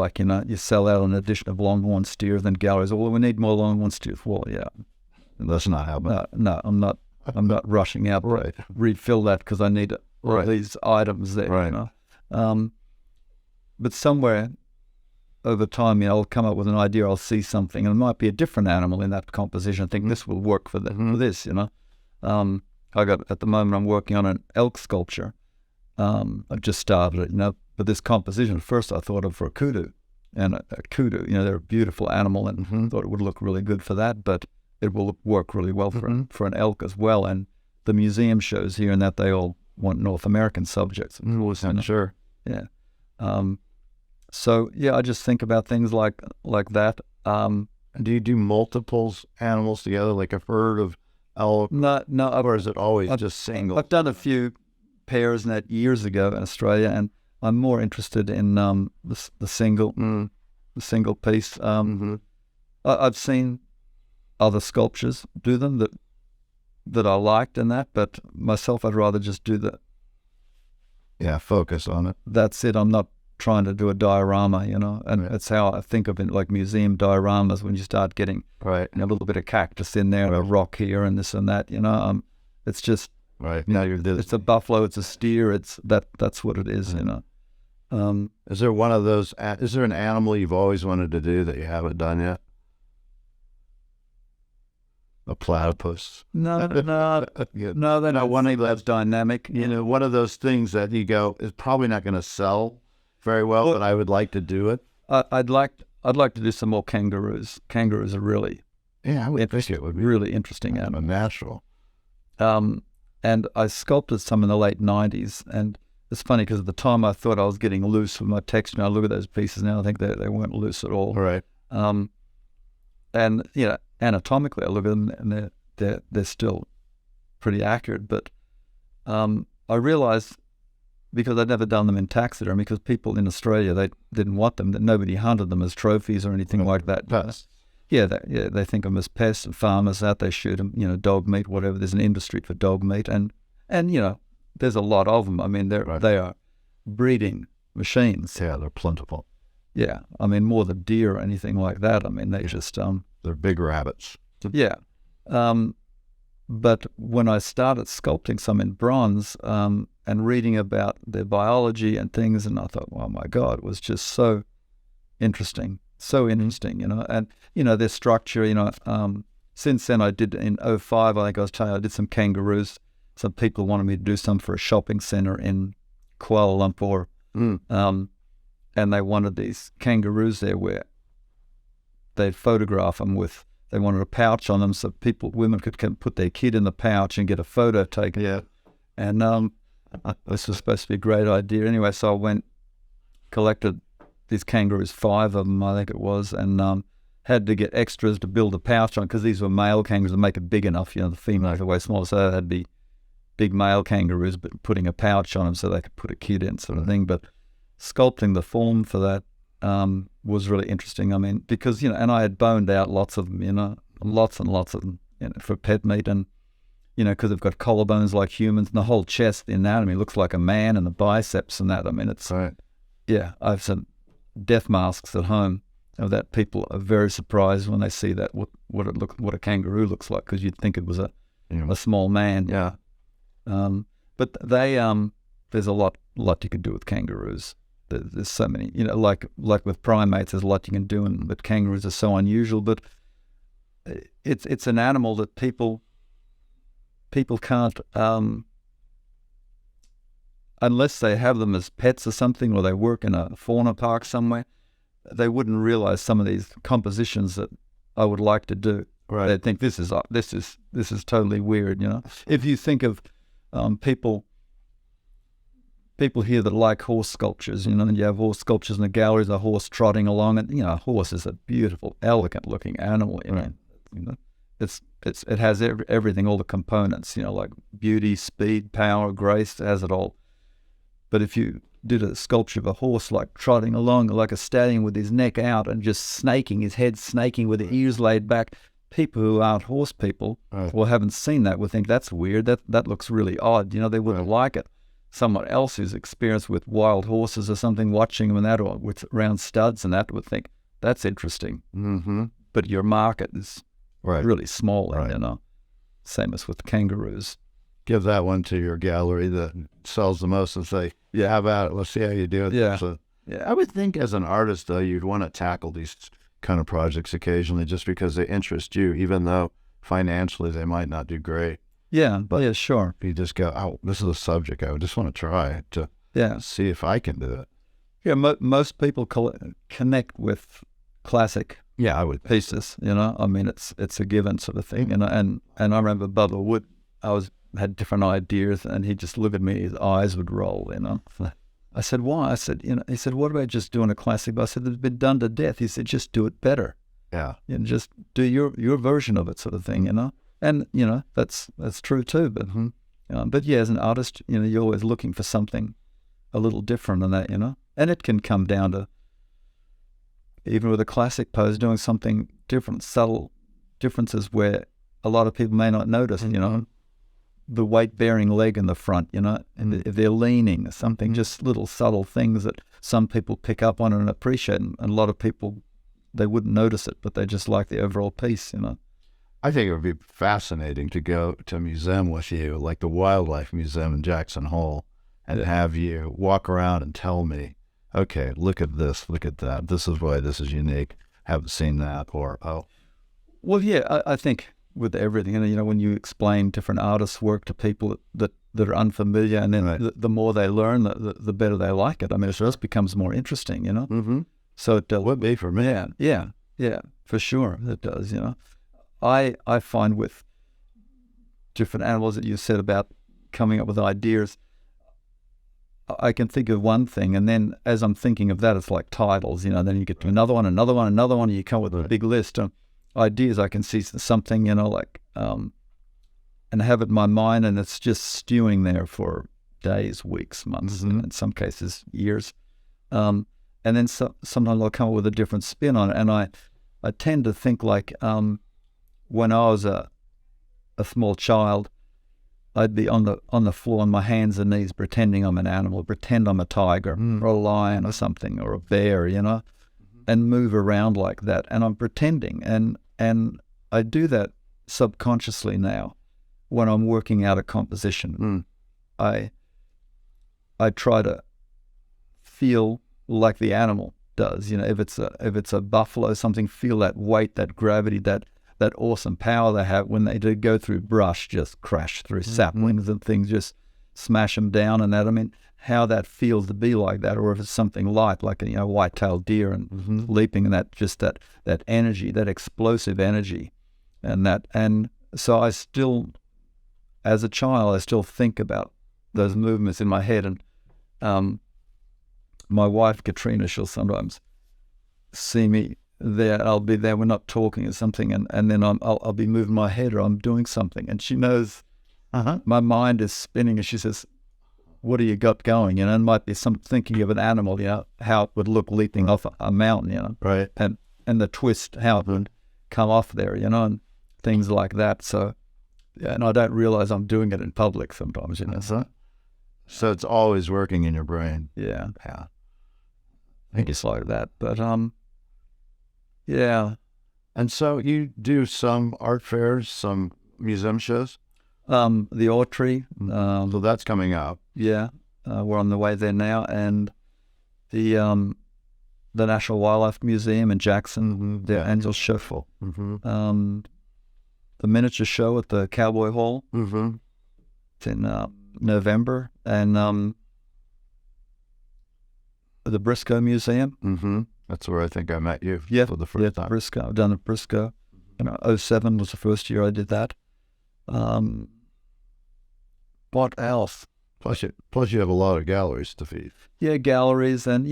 you sell out an edition of longhorn steer, then galleries, we need more longhorn steers. Well, yeah. That's not happening. No, I'm not rushing out to refill that because I need these items there, Right. But somewhere over time, I'll come up with an idea, I'll see something, and it might be a different animal in that composition. I think this will work for this, at the moment, I'm working on an elk sculpture. I've just started it, but this composition, first I thought of for a kudu, and a kudu, they're a beautiful animal, and thought it would look really good for that, but it will work really well for an elk as well. And the museum shows here and that they all want North American subjects. Sure. Yeah. So yeah, I just think about things like that. Do you do multiples animals together, like a herd of elk? No. Or is it always just single? I've done a few pairs in that years ago in Australia, and I'm more interested in the single piece. I've seen other sculptures do them that I liked in that, but myself, I'd rather just do focus on it. That's it. I'm not trying to do a diorama, and that's how I think of it, like museum dioramas, when you start getting a little bit of cactus in there, and a rock here, and this and that. It's just it's a buffalo, it's a steer, that's what it is. Is there one of those? Is there an animal you've always wanted to do that you haven't done yet? A platypus? No, they're not one of those dynamic. One of those things that you go is probably not going to sell very well, but I would like to do it. I'd like to do some more kangaroos. Kangaroos are really I would think it would be really interesting animal. Natural. And I sculpted some in the late 90s. And it's funny because at the time I thought I was getting loose with my texture. And I look at those pieces now, I think they weren't loose at all. Right. And, anatomically, I look at them and they're still pretty accurate. But I realized, because I'd never done them in taxidermy, because people in Australia, they didn't want them, that nobody hunted them as trophies or anything like that. Pests. They think of them as pests, and farmers out, they shoot them, dog meat, whatever. There's an industry for dog meat, and there's a lot of them. I mean, they are breeding machines. Yeah, they're plentiful. Yeah, I mean, more than deer or anything like that. I mean, they just they're big rabbits. Yeah. But when I started sculpting some in bronze and reading about their biology and things, and I thought, oh my God, it was just so interesting. And, their structure, since then I did in 2005, I think I was telling you, I did some kangaroos. Some people wanted me to do some for a shopping center in Kuala Lumpur. And they wanted these kangaroos there where they'd photograph them with, they wanted a pouch on them so women could put their kid in the pouch and get a photo taken. Yeah. And this was supposed to be a great idea. Anyway, so I went, collected these kangaroos, 5 of them, I think it was, and had to get extras to build a pouch on, because these were male kangaroos to make it big enough. The females are way smaller, so they had to be big male kangaroos, but putting a pouch on them so they could put a kid in, sort of thing. But sculpting the form for that was really interesting. I mean, because, and I had boned out lots of them, lots and lots of them for pet meat, and, because they've got collarbones like humans, and the whole chest, the anatomy looks like a man, and the biceps and that. I mean, it's, right. Yeah, I have some death masks at home of that. People are very surprised when they see that, what a kangaroo looks like, because you'd think it was a small man. Yeah. But they, there's a lot you can do with kangaroos. There's so many, like with primates, there's a lot you can do, but kangaroos are so unusual. But it's an animal that people can't, unless they have them as pets or something, or they work in a fauna park somewhere, they wouldn't realize some of these compositions that I would like to do. Right. They'd think this is totally weird. If you think of people here that like horse sculptures, and you have horse sculptures in the galleries, a horse trotting along, and a horse is a beautiful, elegant looking animal. It has everything, all the components, like beauty, speed, power, grace, it has it all. But if you did a sculpture of a horse like trotting along like a stallion with his neck out and just snaking, his head snaking with the ears laid back, people who aren't horse people or haven't seen that would think that's weird. That looks really odd. They wouldn't like it. Someone else who's experienced with wild horses or something, watching them and that, or with round studs and that, would think that's interesting. Mm-hmm. But your market is really small, right. Same as with kangaroos. Give that one to your gallery that sells the most and say, yeah, how about it? Let's see how you do it. Yeah. So, I would think as an artist, though, you'd want to tackle these kind of projects occasionally just because they interest you, even though financially they might not do great. Yeah, but sure. You just go, oh, this is a subject I just want to try to see if I can do it. Yeah, most people connect with classic I would pieces, I mean, it's a given sort of thing. And I remember Bubba Wood, had different ideas, and he'd just look at me, his eyes would roll, I said, why? I said, he said, what about just doing a classic? I said, it's been done to death. He said, just do it better. Yeah. Just do your version of it, sort of thing, And, that's true too. But, but as an artist, you're always looking for something a little different than that, And it can come down to, even with a classic pose, doing something different, subtle differences where a lot of people may not notice, the weight-bearing leg in the front, and if they're leaning or something, just little subtle things that some people pick up on and appreciate, and a lot of people, they wouldn't notice it, but they just like the overall piece, I think it would be fascinating to go to a museum with you, like the Wildlife Museum in Jackson Hole, and have you walk around and tell me, okay, look at this, look at that. This is why this is unique. Haven't seen that, or, oh. Well, I think with everything, when you explain different artists' work to people that are unfamiliar, and then the more they learn, the better they like it. I mean, it just becomes more interesting, Mm-hmm. So it does. Would be for me. Yeah, for sure it does, I find with different animals that you said about coming up with ideas, I can think of one thing, and then as I'm thinking of that, it's like titles, then you get to another one, and you come with a big list of ideas. I can see something, and have it in my mind, and it's just stewing there for days, weeks, months, and in some cases years. And then sometimes I'll come up with a different spin on it, and I tend to think like when I was a small child, I'd be on the floor on my hands and knees pretending I'm an animal, pretend I'm a tiger or a lion or something, or a bear, and move around like that. And I'm pretending, and I do that subconsciously now when I'm working out a composition. I try to feel like the animal does. If it's a buffalo, something, feel that weight, that gravity, that awesome power they have when they do go through brush, just crash through saplings and things, just smash them down, and that. I mean, how that feels to be like that, or if it's something light, like a white-tailed deer and leaping, and that energy, that explosive energy, and so I still, as a child, I still think about those movements in my head, and my wife Katrina, she'll sometimes see me there. I'll be there, we're not talking or something, and then I'll be moving my head, or I'm doing something, and she knows my mind is spinning, and she says, "What do you got going?" And it might be some thinking of an animal, how it would look leaping off a mountain, right, and the twist, how it would come off there, and things like that. So, and I don't realize I'm doing it in public sometimes, So it's always working in your brain. Yeah. I think it's like that, but yeah. And so you do some art fairs, some museum shows? The Autry. So that's coming up. Yeah. We're on the way there now. And the National Wildlife Museum in Jackson, the annual show. The miniature show at the Cowboy Hall. It's in November. And the Briscoe Museum. That's where I think I met you for the first time. Briscoe. I've done the Briscoe. 2007 was the first year I did that. What else? Plus you have a lot of galleries to feed. Yeah, galleries, and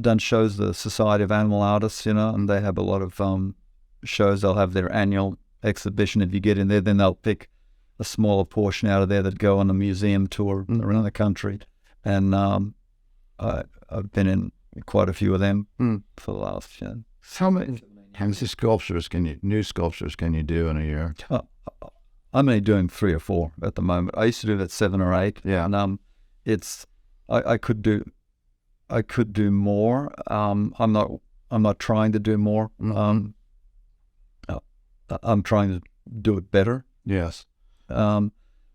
done shows, the Society of Animal Artists, and they have a lot of shows. They'll have their annual exhibition. If you get in there, then they'll pick a smaller portion out of there that go on a museum tour around the country. And I've been in quite a few of them for the last year. How many new sculptures can you do in a year? I'm only doing 3 or 4 at the moment. I used to do that 7 or 8. Yeah. And I could do more. I'm not trying to do more. I'm trying to do it better. Yes.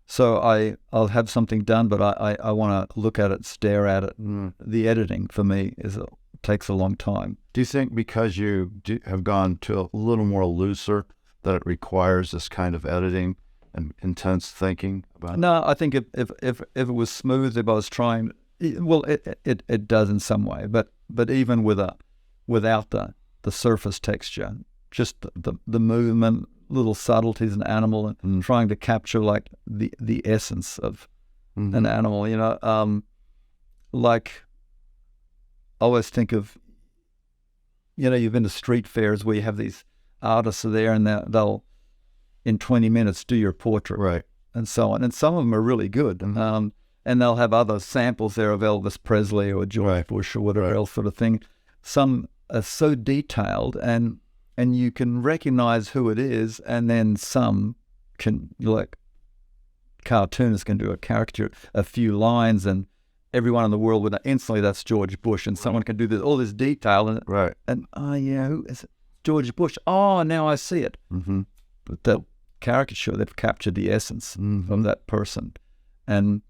So I'll have something done, but I want to look at it, stare at it. The editing for me takes a long time. Do you think because you have gone to a little more looser that it requires this kind of editing and intense thinking about it? No, I think if it was smooth, if I was trying, well, it does in some way, but even without the surface texture, just the movement, little subtleties in animal, and trying to capture like the essence of an animal, like I always think of, you've been to street fairs where you have these artists are there, and they'll in 20 minutes do your portrait, right, and so on, and some of them are really good, and they'll have other samples there of Elvis Presley or George Bush or whatever else sort of thing. Some are so detailed, and you can recognize who it is, and then some can, like cartoonists can do a caricature, a few lines, and everyone in the world would know instantly that's George Bush, and someone can do all this detail, and who is it? George Bush. Oh, now I see it. But that caricature, they've captured the essence of that person, and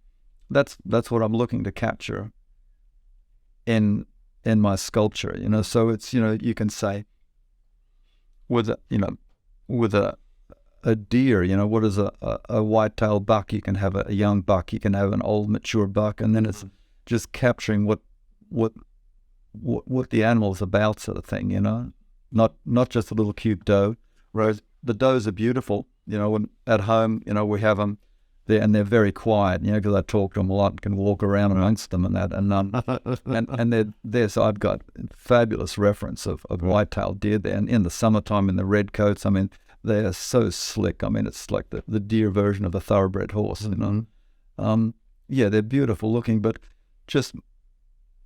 that's what I'm looking to capture in my sculpture. So it's you can say, with a deer, what is a white-tailed buck? You can have a young buck, you can have an old mature buck, and then it's just capturing what the animal is about, sort of thing, not just a little cute doe. Right. the does are beautiful. When at home, we have them there, and they're very quiet. Because I talk to them a lot and can walk around amongst them and that, and they're there. So I've got fabulous reference of white-tailed deer there, and in the summertime in the red coats. I mean, they are so slick. I mean, it's like the deer version of a thoroughbred horse. They're beautiful looking, but just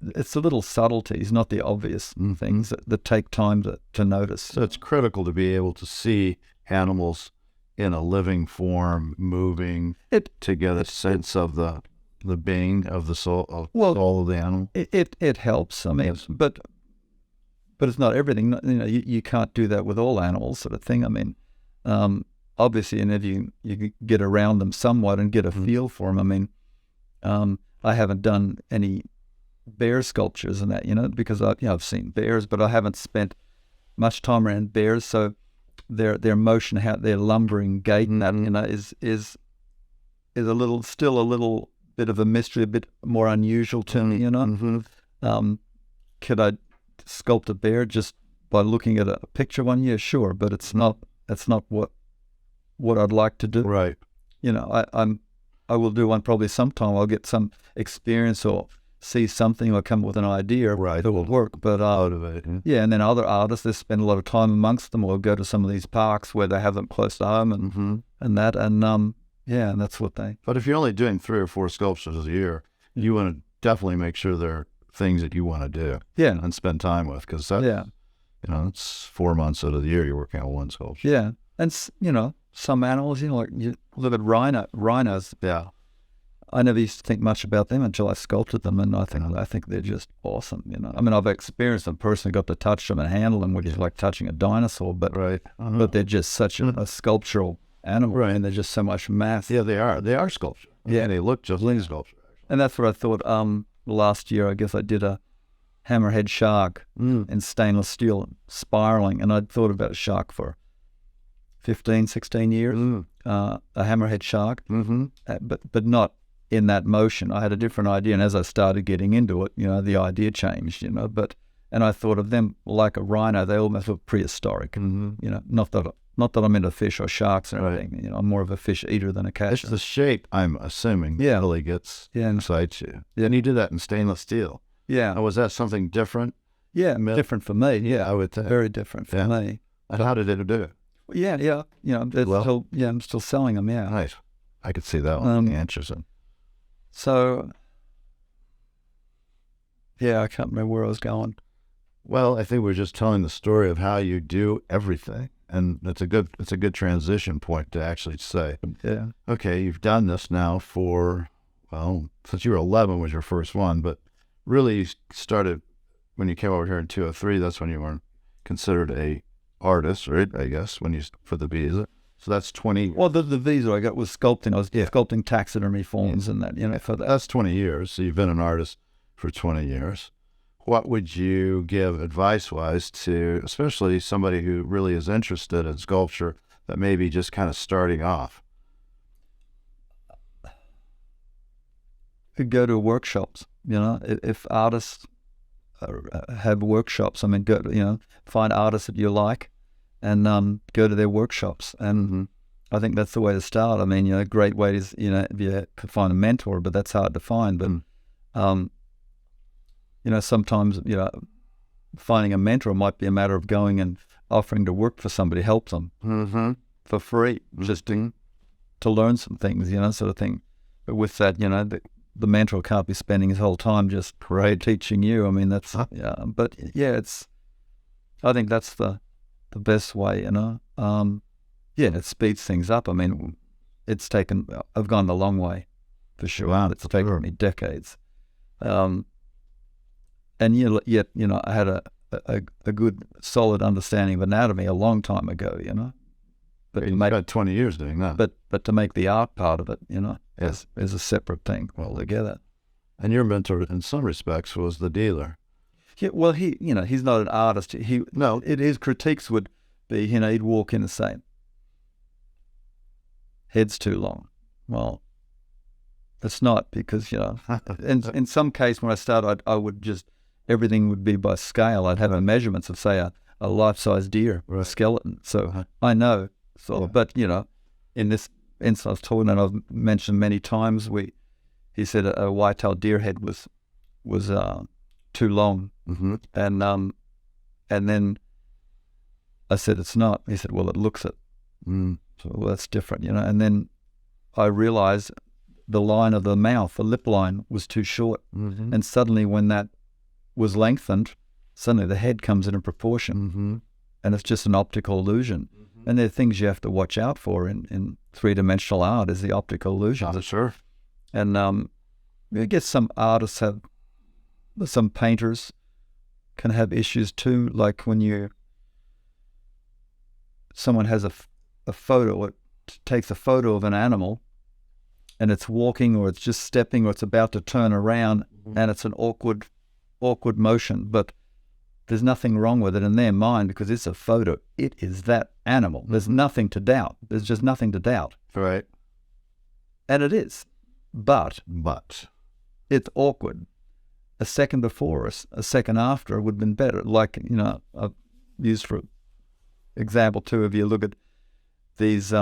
it's the little subtleties, not the obvious things that take time to notice. So it's critical to be able to see animals in a living form, moving, to get a sense of the being of the soul of the animal. It helps. I mean, but it's not everything. You can't do that with all animals, sort of thing. I mean, obviously, and if you get around them somewhat and get a feel for them. I mean, I haven't done any bear sculptures and that, because I've seen bears, but I haven't spent much time around bears. So their motion, how their lumbering gait, and that is still a little bit of a mystery, a bit more unusual to me. Could I sculpt a bear just by looking at a picture one? Yeah, sure, but that's not what I'd like to do. Right. I will do one probably sometime. I'll get some experience or see something or come with an idea that will work. But out of it. And then other artists, they spend a lot of time amongst them, or go to some of these parks where they have them close to home and that. And and that's what they. But if you're only doing 3 or 4 sculptures a year, you want to definitely make sure they're things that you want to do. Yeah. And spend time with, because that, it's 4 months out of the year you're working on one sculpture. Yeah. And, some animals, like you look at rhinos. Yeah. I never used to think much about them until I sculpted them, and I think they're just awesome. I mean, I've experienced them personally, got to touch them and handle them, which is like touching a dinosaur. But but they're just such a sculptural animal, and they're just so much mass. Yeah, they are. They are sculpture. Yeah, and they look just like sculpture. And that's what I thought. Last year, I guess I did a hammerhead shark in stainless steel, spiraling, and I'd thought about a shark for 15, 16 years. A hammerhead shark, but not in that motion. I had a different idea, and as I started getting into it, the idea changed, and I thought of them like a rhino. They almost look prehistoric, not that I'm into fish or sharks or anything. I'm more of a fish eater than a catcher. It's the shape, I'm assuming, really gets excites you. Yeah, and you did that in stainless steel. Yeah. Now, was that something different? Yeah, different for me. Yeah, I would think. Very different for me. And how did it do it? Yeah. I'm still selling them. Yeah. Nice. I could see that one. Interesting. So, I can't remember where I was going. Well, I think we're just telling the story of how you do everything, and it's a good transition point to actually say, okay, you've done this now for, since you were 11 was your first one, but really you started when you came over here in 203. That's when you were considered a artist, right? I guess for the visa. So that's 20. Well, the visa I got was sculpting. I was sculpting taxidermy forms and that, for that. That's 20 years. So you've been an artist for 20 years. What would you give advice-wise to, especially somebody who really is interested in sculpture, that may be just kind of starting off? Could go to workshops. If artists have workshops, I mean, go, find artists that you like, and go to their workshops. And I think that's the way to start. I mean, a great way is, if you could find a mentor, but that's hard to find. But, sometimes, finding a mentor might be a matter of going and offering to work for somebody, help them for free, just to learn some things, sort of thing. But with that, the mentor can't be spending his whole time just teaching you. I mean, that's, but I think that's the best way, it speeds things up. I mean, I've gone a long way, for sure. Wow, it's taken me decades. And yet, I had a good, solid understanding of anatomy a long time ago, But you've got 20 years doing that. But to make the art part of it, is a separate thing altogether. And your mentor, in some respects, was the dealer. Yeah, well, he's not an artist. His critiques would be, he'd walk in and say, head's too long. Well, it's not, because, in some case when I started, I would just, everything would be by scale. I'd have measurements of, say, a life-size deer or a skeleton. So I know So, but in this instance, I was told, and I've mentioned many times, he said a white-tailed deer head was too long, and then I said it's not. He said, well, it looks it. So well, that's different, And then I realized the line of the mouth, the lip line, was too short, and suddenly when that was lengthened, suddenly the head comes in proportion, and it's just an optical illusion. And there are things you have to watch out for in three-dimensional art, is the optical illusions. Sure. And I guess some artists some painters can have issues too, like when someone has a photo, it takes a photo of an animal, and it's walking, or it's just stepping, or it's about to turn around, and it's an awkward motion, but there's nothing wrong with it in their mind because it's a photo. It is that animal. There's nothing to doubt. There's just nothing to doubt. Right. And it is. But it's awkward. A second before us, a second after would have been better. Like, I've used for example too, if you look at these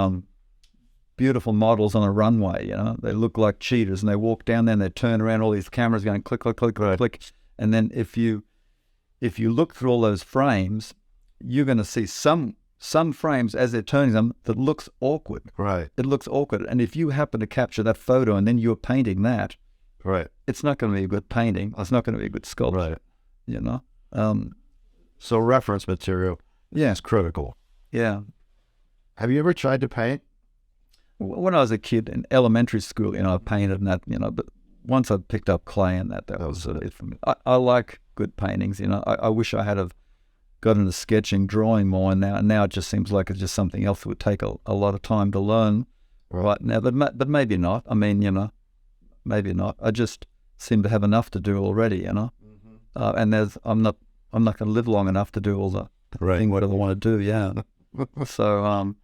beautiful models on a runway, they look like cheaters, and they walk down there and they turn around, all these cameras going click, click, click, click, click. And then if you look through all those frames, you're going to see some frames as they're turning them that looks awkward. Right. It looks awkward. And if you happen to capture that photo and then you're painting that, right, it's not going to be a good painting. It's not going to be a good sculpture. Right. So reference material is critical. Yeah. Have you ever tried to paint? When I was a kid in elementary school, I painted and that, but once I picked up clay and that was it for me. I like good paintings, I wish I had got into sketching, drawing more, and now it just seems like it's just something else that would take a lot of time to learn right now, but maybe not. I mean, maybe not. I just seem to have enough to do already, and I'm not going to live long enough to do all the thing whatever I want to do. Yeah. So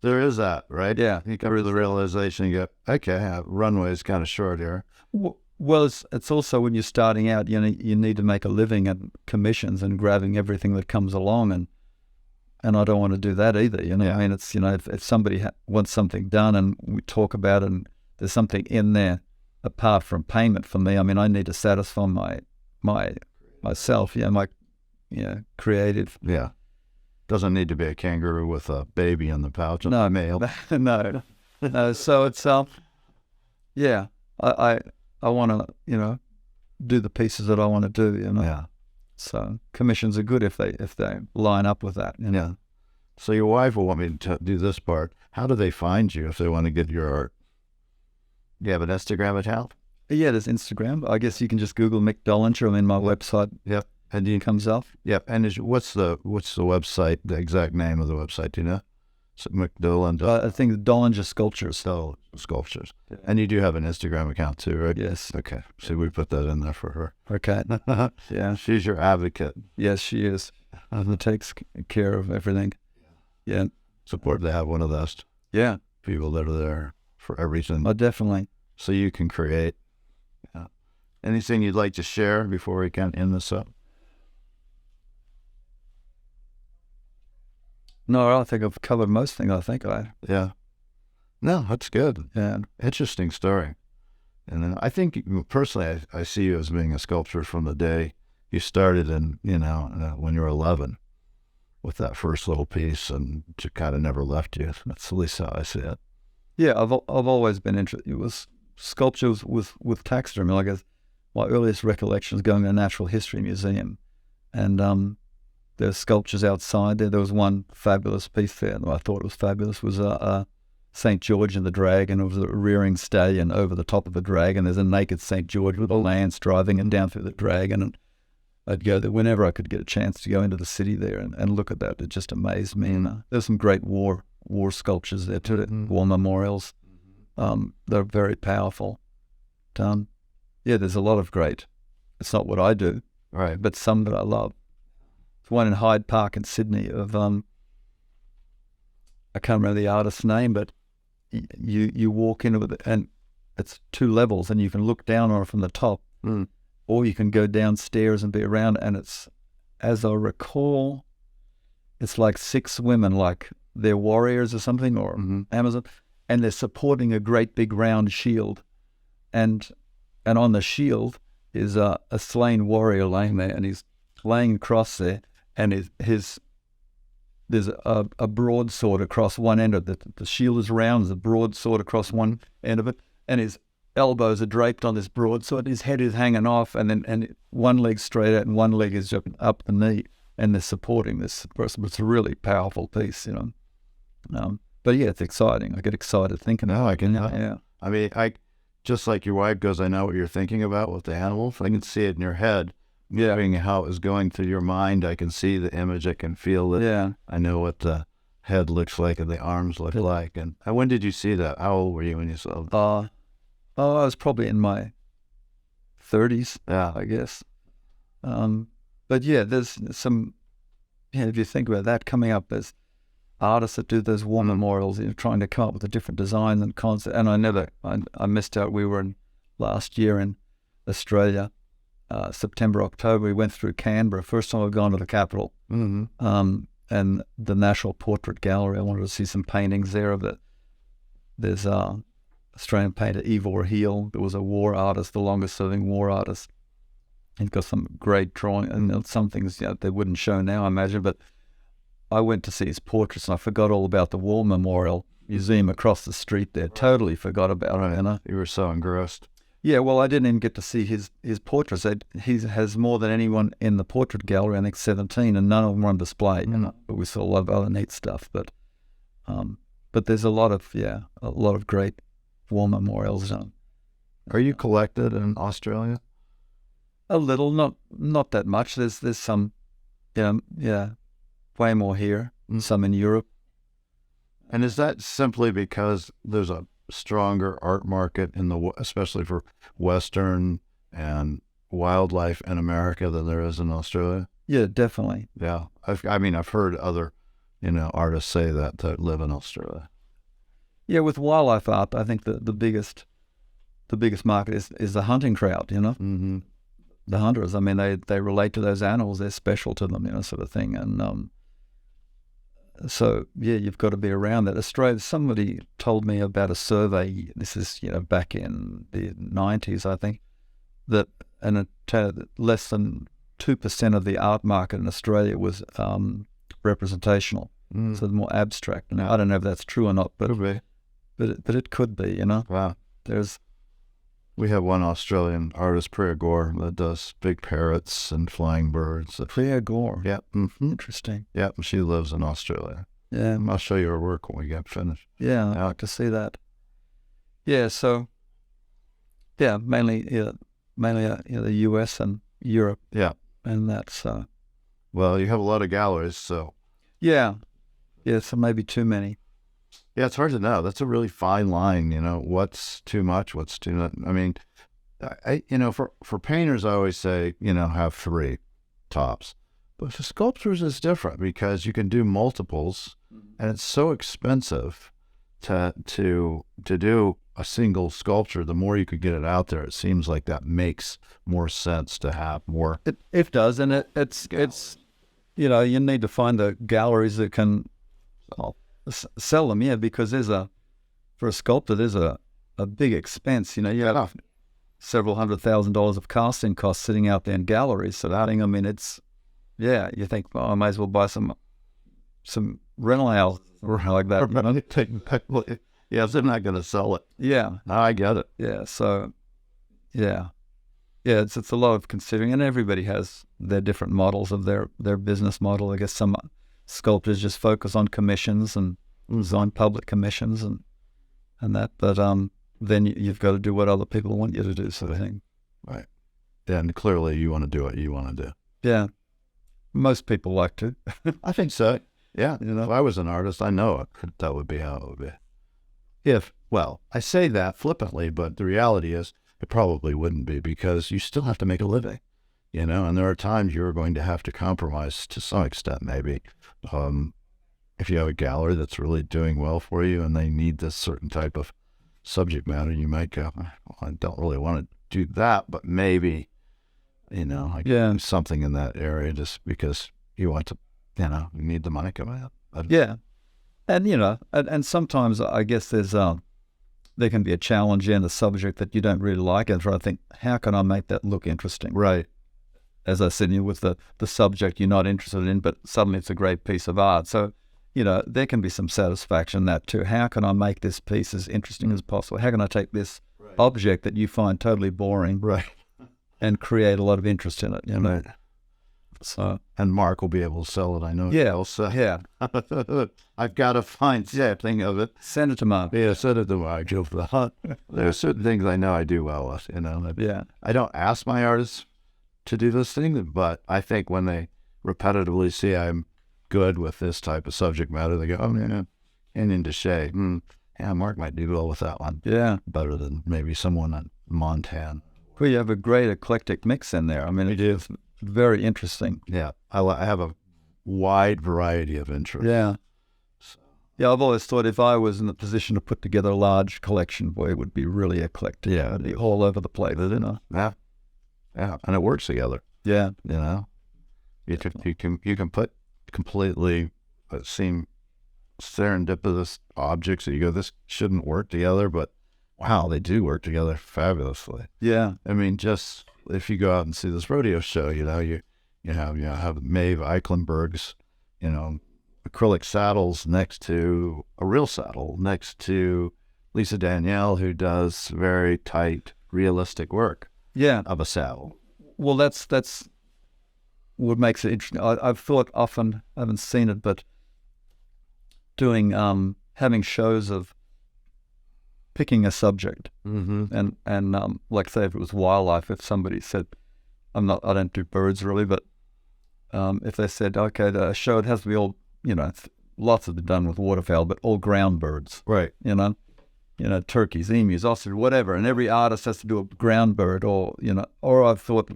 there is that, right? Yeah. You come to the realization, you go, okay, runway is kind of short here. Well, it's also when you're starting out, you need to make a living at commissions and grabbing everything that comes along, and I don't want to do that either. I mean, it's if somebody wants something done and we talk about it, and there's something in there apart from payment for me. I mean, I need to satisfy myself. My creative. Yeah. Doesn't need to be a kangaroo with a baby in the pouch. No, male. No. So it's I want to do the pieces that I want to do. Yeah. So commissions are good if they line up with that. Yeah. So your wife will want me to do this part. How do they find you if they want to get your art? Do you have an Instagram account? Yeah, there's Instagram. I guess you can just Google Mick Doellinger. I'm in my website. Yep. And it comes up. Yep. And what's the website? The exact name of the website? Do you know? Mick Doellinger. I think Doellinger Sculptures. Sculptures. Yeah. And you do have an Instagram account too, right? Yes. Okay. So we put that in there for her. Okay. Yeah. She's your advocate. Yes, she is. Takes care of everything. Yeah. Support to have one of those. Yeah. People that are there for everything. Oh, definitely. So you can create. Yeah. Anything you'd like to share before we can end this up? No, I think I've covered most things. Yeah. No, that's good. Yeah. Interesting story. And then I think personally, I see you as being a sculptor from the day you started when you were 11 with that first little piece, and it kind of never left you. That's at least how I see it. Yeah, I've always been interested. It was sculptures with taxidermy. Like my earliest recollection is going to a natural history museum, and there's sculptures outside there. There was one fabulous piece there that I thought was fabulous. Was St. George and the Dragon. It was a rearing stallion over the top of a dragon. There's a naked St. George with a lance driving it down through the dragon. And I'd go there whenever I could get a chance to go into the city there and look at that. It just amazed me. And there's some great war sculptures there too, war memorials. They're very powerful. Yeah, there's a lot of great. It's not what I do, right? But some that I love. One in Hyde Park in Sydney of I can't remember the artist's name, but you walk in with it and it's 2 levels, and you can look down on it from the top, or you can go downstairs and be around, and it's, as I recall, it's like 6 women like they're warriors or something, or Amazon, and they're supporting a great big round shield, and on the shield is a slain warrior laying there, and he's laying across there, and there's a broadsword across one end of it. The shield is round, there's a broadsword across one end of it, and his elbows are draped on this broadsword. His head is hanging off, and one leg's straight out and one leg is up the knee, and they're supporting this person. It's a really powerful piece, But yeah, it's exciting. I get excited thinking. No, I can. Yeah. I mean, just like your wife goes, I know what you're thinking about with the animals. I can see it in your head. Yeah, how it was going through your mind. I can see the image. I can feel it. Yeah. I know what the head looks like and the arms look like. And when did you see that? How old were you when you saw it? I was probably in my 30s, I guess. But yeah, there's some, if you think about that coming up, there's artists that do those war memorials, trying to come up with a different design and concept. And I missed out. We were last year in Australia, September, October. We went through Canberra. First time I've gone to the capital. And the National Portrait Gallery. I wanted to see some paintings there of it. There's Australian painter Ivor Heel. There was a war artist, the longest serving war artist. He's got some great drawing, and some things they wouldn't show now, I imagine. But I went to see his portraits, and I forgot all about the War Memorial Museum across the street there. Totally forgot about it. You were so engrossed. Yeah, well, I didn't even get to see his portraits. He has more than anyone in the portrait gallery, I think 17, and none of them are on display. But we saw a lot of other neat stuff. But there's a lot of great war memorials. Are you collected in Australia? A little, not that much. There's some, way more here, some in Europe. And is that simply because there's a stronger art market especially for Western and wildlife in America than there is in Australia? Yeah, definitely. Yeah, I've heard other, artists say that live in Australia. Yeah, with wildlife art, I think the biggest market is the hunting crowd. The hunters. I mean, they relate to those animals. They're special to them, sort of thing. And so yeah, you've got to be around that. Australia. Somebody told me about a survey. This is back in the 90s, I think, that less than 2% of the art market in Australia was representational, so more abstract. Now I don't know if that's true or not, but it could be. Wow. We have one Australian artist, Priya Gore, that does big parrots and flying birds. Priya Gore. Yeah. Interesting. Yeah, she lives in Australia. Yeah. I'll show you her work when we get finished. Yeah, I'd like to see that. Yeah, so, yeah, mainly the U.S. and Europe. Yeah. And that's... well, you have a lot of galleries, so... Yeah, so maybe too many. Yeah, it's hard to know. That's a really fine line, what's too much, what's too much. I mean, for painters, I always say, have 3 tops. But for sculptors, it's different because you can do multiples, and it's so expensive to do a single sculpture. The more you could get it out there, it seems like that makes more sense to have more. It does, and it's you need to find the galleries that can sell them, because for a sculptor, there's a big expense. You have several $100,000 of casting costs sitting out there in galleries. So that, I mean, it's, you think, I might as well buy some rental house or like that. Yeah, they're not going to sell it. Yeah. No, I get it. Yeah, so, yeah, it's a lot of considering, and everybody has their different models of their business model. I guess some sculptors just focus on commissions and on public commissions and that, but then you've got to do what other people want you to do, sort of thing. Right. Yeah, and clearly you want to do what you want to do. Yeah, most people like to. I think so. Yeah, if I was an artist, I know that would be how it would be. Well, I say that flippantly, but the reality is it probably wouldn't be, because you still have to make a living, and there are times you're going to have to compromise to some extent, maybe. If you have a gallery that's really doing well for you and they need this certain type of subject matter, you might go, well, I don't really want to do that, but maybe, do something in that area just because you want to, you need the money coming out. Yeah. And, and sometimes I guess there can be a challenge in a subject that you don't really like and try to think, how can I make that look interesting? Right. As I said, with the subject you're not interested in, but suddenly it's a great piece of art. So, there can be some satisfaction in that too. How can I make this piece as interesting as possible? How can I take this object that you find totally boring and create a lot of interest in it, Right. So, And Mark will be able to sell it, I know. Yeah. I've got to find something of it. Send it to Mark. Yeah, send it to Mark. There are certain things I know I do well with, Yeah. I don't ask my artists to do this thing, but I think when they repetitively see I'm good with this type of subject matter, they go, oh, yeah, and into shade. Yeah, Mark might do well with that one. Yeah. Better than maybe someone in Montana. Well, you have a great eclectic mix in there. I mean, it's very interesting. Yeah, I have a wide variety of interests. Yeah. Yeah, I've always thought if I was in the position to put together a large collection, boy, it would be really eclectic. Yeah. It'd be all over the place, Yeah. Yeah, and it works together. Yeah. You can put completely seem serendipitous objects that you go, this shouldn't work together, but wow, they do work together fabulously. Yeah. I mean, just if you go out and see this rodeo show, you have Maeve Eichenberg's, acrylic saddles next to a real saddle, next to Lisa Danielle, who does very tight, realistic work. Yeah. Of a saddle. Well, that's what makes it interesting. I've thought often, I haven't seen it, but doing having shows of picking a subject, and like say if it was wildlife, if somebody said, I don't do birds really, but if they said, okay, the show, it has to be all, lots of it done with waterfowl, but all ground birds, right? Turkeys, emus, ostrich, whatever, and every artist has to do a ground bird, or I've thought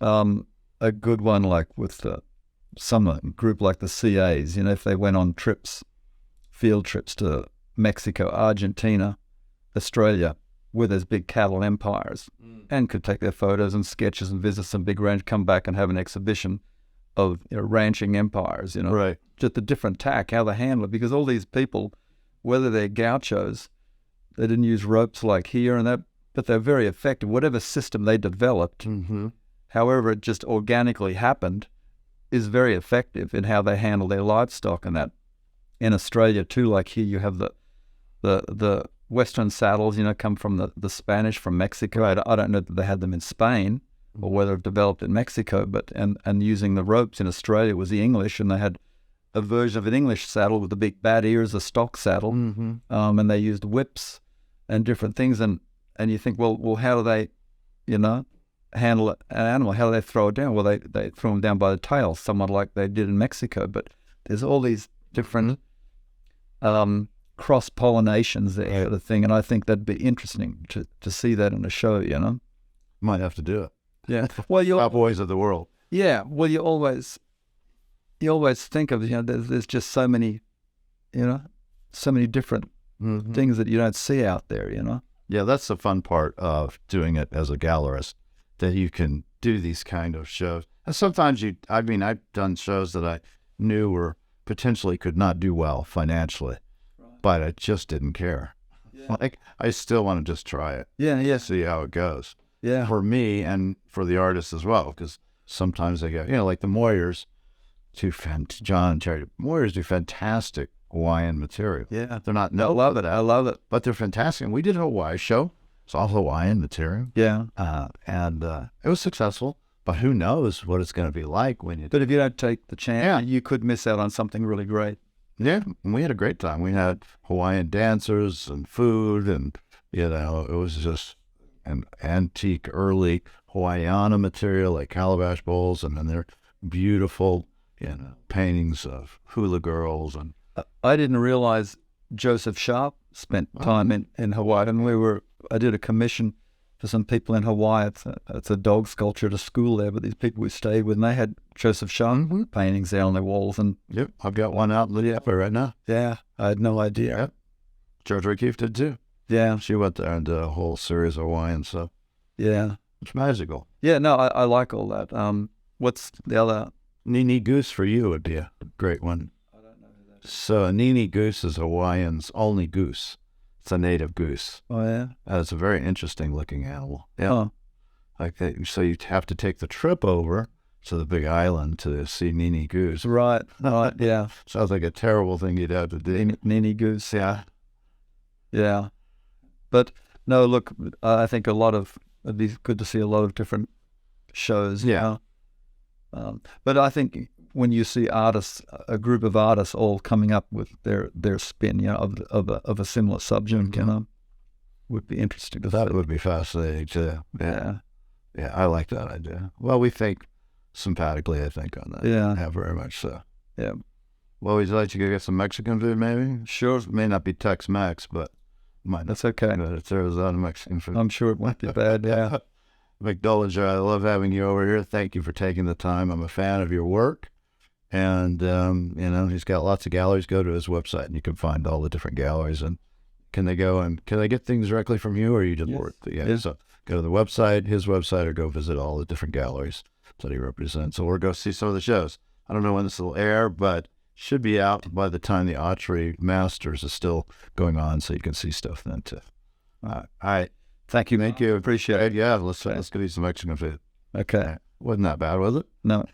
a good one like with some group like the CAs, if they went on field trips to Mexico, Argentina, Australia, where there's big cattle empires, and could take their photos and sketches and visit some big ranch, come back and have an exhibition of ranching empires, right? Just the different tack, how they handle it, because all these people, whether they're gauchos, they didn't use ropes like here and that, but they're very effective. Whatever system they developed, however it just organically happened, is very effective in how they handle their livestock and that. In Australia too, like here you have the Western saddles, come from the Spanish, from Mexico. I don't know that they had them in Spain or whether it developed in Mexico, but and using the ropes in Australia was the English, and they had a version of an English saddle with the big bat ears, a stock saddle, and they used whips and different things, and you think, well, how do they, handle an animal? How do they throw it down? Well, they throw them down by the tail, somewhat like they did in Mexico. But there's all these different cross-pollinations there, sort of thing, and I think that'd be interesting to see that in a show, Might have to do it. Yeah. Well, Cowboys of the world. Yeah. Well, you always think of, there's just so many, so many different things that you don't see out there, Yeah, that's the fun part of doing it as a gallerist, that you can do these kind of shows. And sometimes I've done shows that I knew were potentially could not do well financially, but I just didn't care. Yeah. Like, I still want to just try it. Yeah. See how it goes. Yeah. For me and for the artists as well, because sometimes they go, like the Moyers, John and Terry Moyers do fantastic Hawaiian material. Yeah. They're not, I love it. But they're fantastic. And we did a Hawaii show. It's all Hawaiian material. Yeah. And it was successful, but who knows what it's going to be like when you... But if you don't take the chance, you could miss out on something really great. Yeah, and we had a great time. We had Hawaiian dancers and food, and, it was just an antique early Hawaiiana material like calabash bowls, and then they're beautiful, paintings of hula girls. And I didn't realize Joseph Sharp spent time in Hawaii, and I did a commission for some people in Hawaii. It's a dog sculpture at a school there, but these people we stayed with, and they had Joseph Sharp paintings there on their walls. And yep, I've got one out in Lydia right now. Yeah, I had no idea. Yep. George O'Keeffe did too. Yeah. She went there and did a whole series of Hawaiian stuff. Yeah. It's magical. Yeah, no, I like all that. What's the other? Nini Goose for you would be a great one. I don't know who that So a Nini goose is Hawaiian's only goose. It's a native goose. Oh, yeah? It's a very interesting looking animal. Yeah. Oh. So you have to take the trip over to the big island to see Nini goose. Right. Yeah. Sounds like a terrible thing you'd have to do. Nini goose. Yeah. Yeah. But no, look, I think it'd be good to see a lot of different shows. Yeah. But I think when you see artists, a group of artists all coming up with their spin, of a similar subject, would be interesting. That would be fascinating too. Yeah. Yeah, I like that idea. Well, we think sympathetically, I think, on that. Yeah. Very much so. Yeah. Well, would you like to go get some Mexican food, maybe? Sure. It may not be Tex-Mex, but might. That's okay. But it's Arizona Mexican food. I'm sure it won't be bad, yeah. Mick Doellinger, I love having you over here. Thank you for taking the time. I'm a fan of your work. And, he's got lots of galleries. Go to his website and you can find all the different galleries. And can they get things directly from you, or you just work? Yeah. Yes. So go to the website, his website, or go visit all the different galleries that he represents. Or go see some of the shows. I don't know when this will air, but should be out by the time the Archery Masters is still going on, so you can see stuff then too. All right. Thank you. Thank you. Appreciate it. Yeah, let's go eat some Mexican food. Okay. Wasn't that bad, was it? No.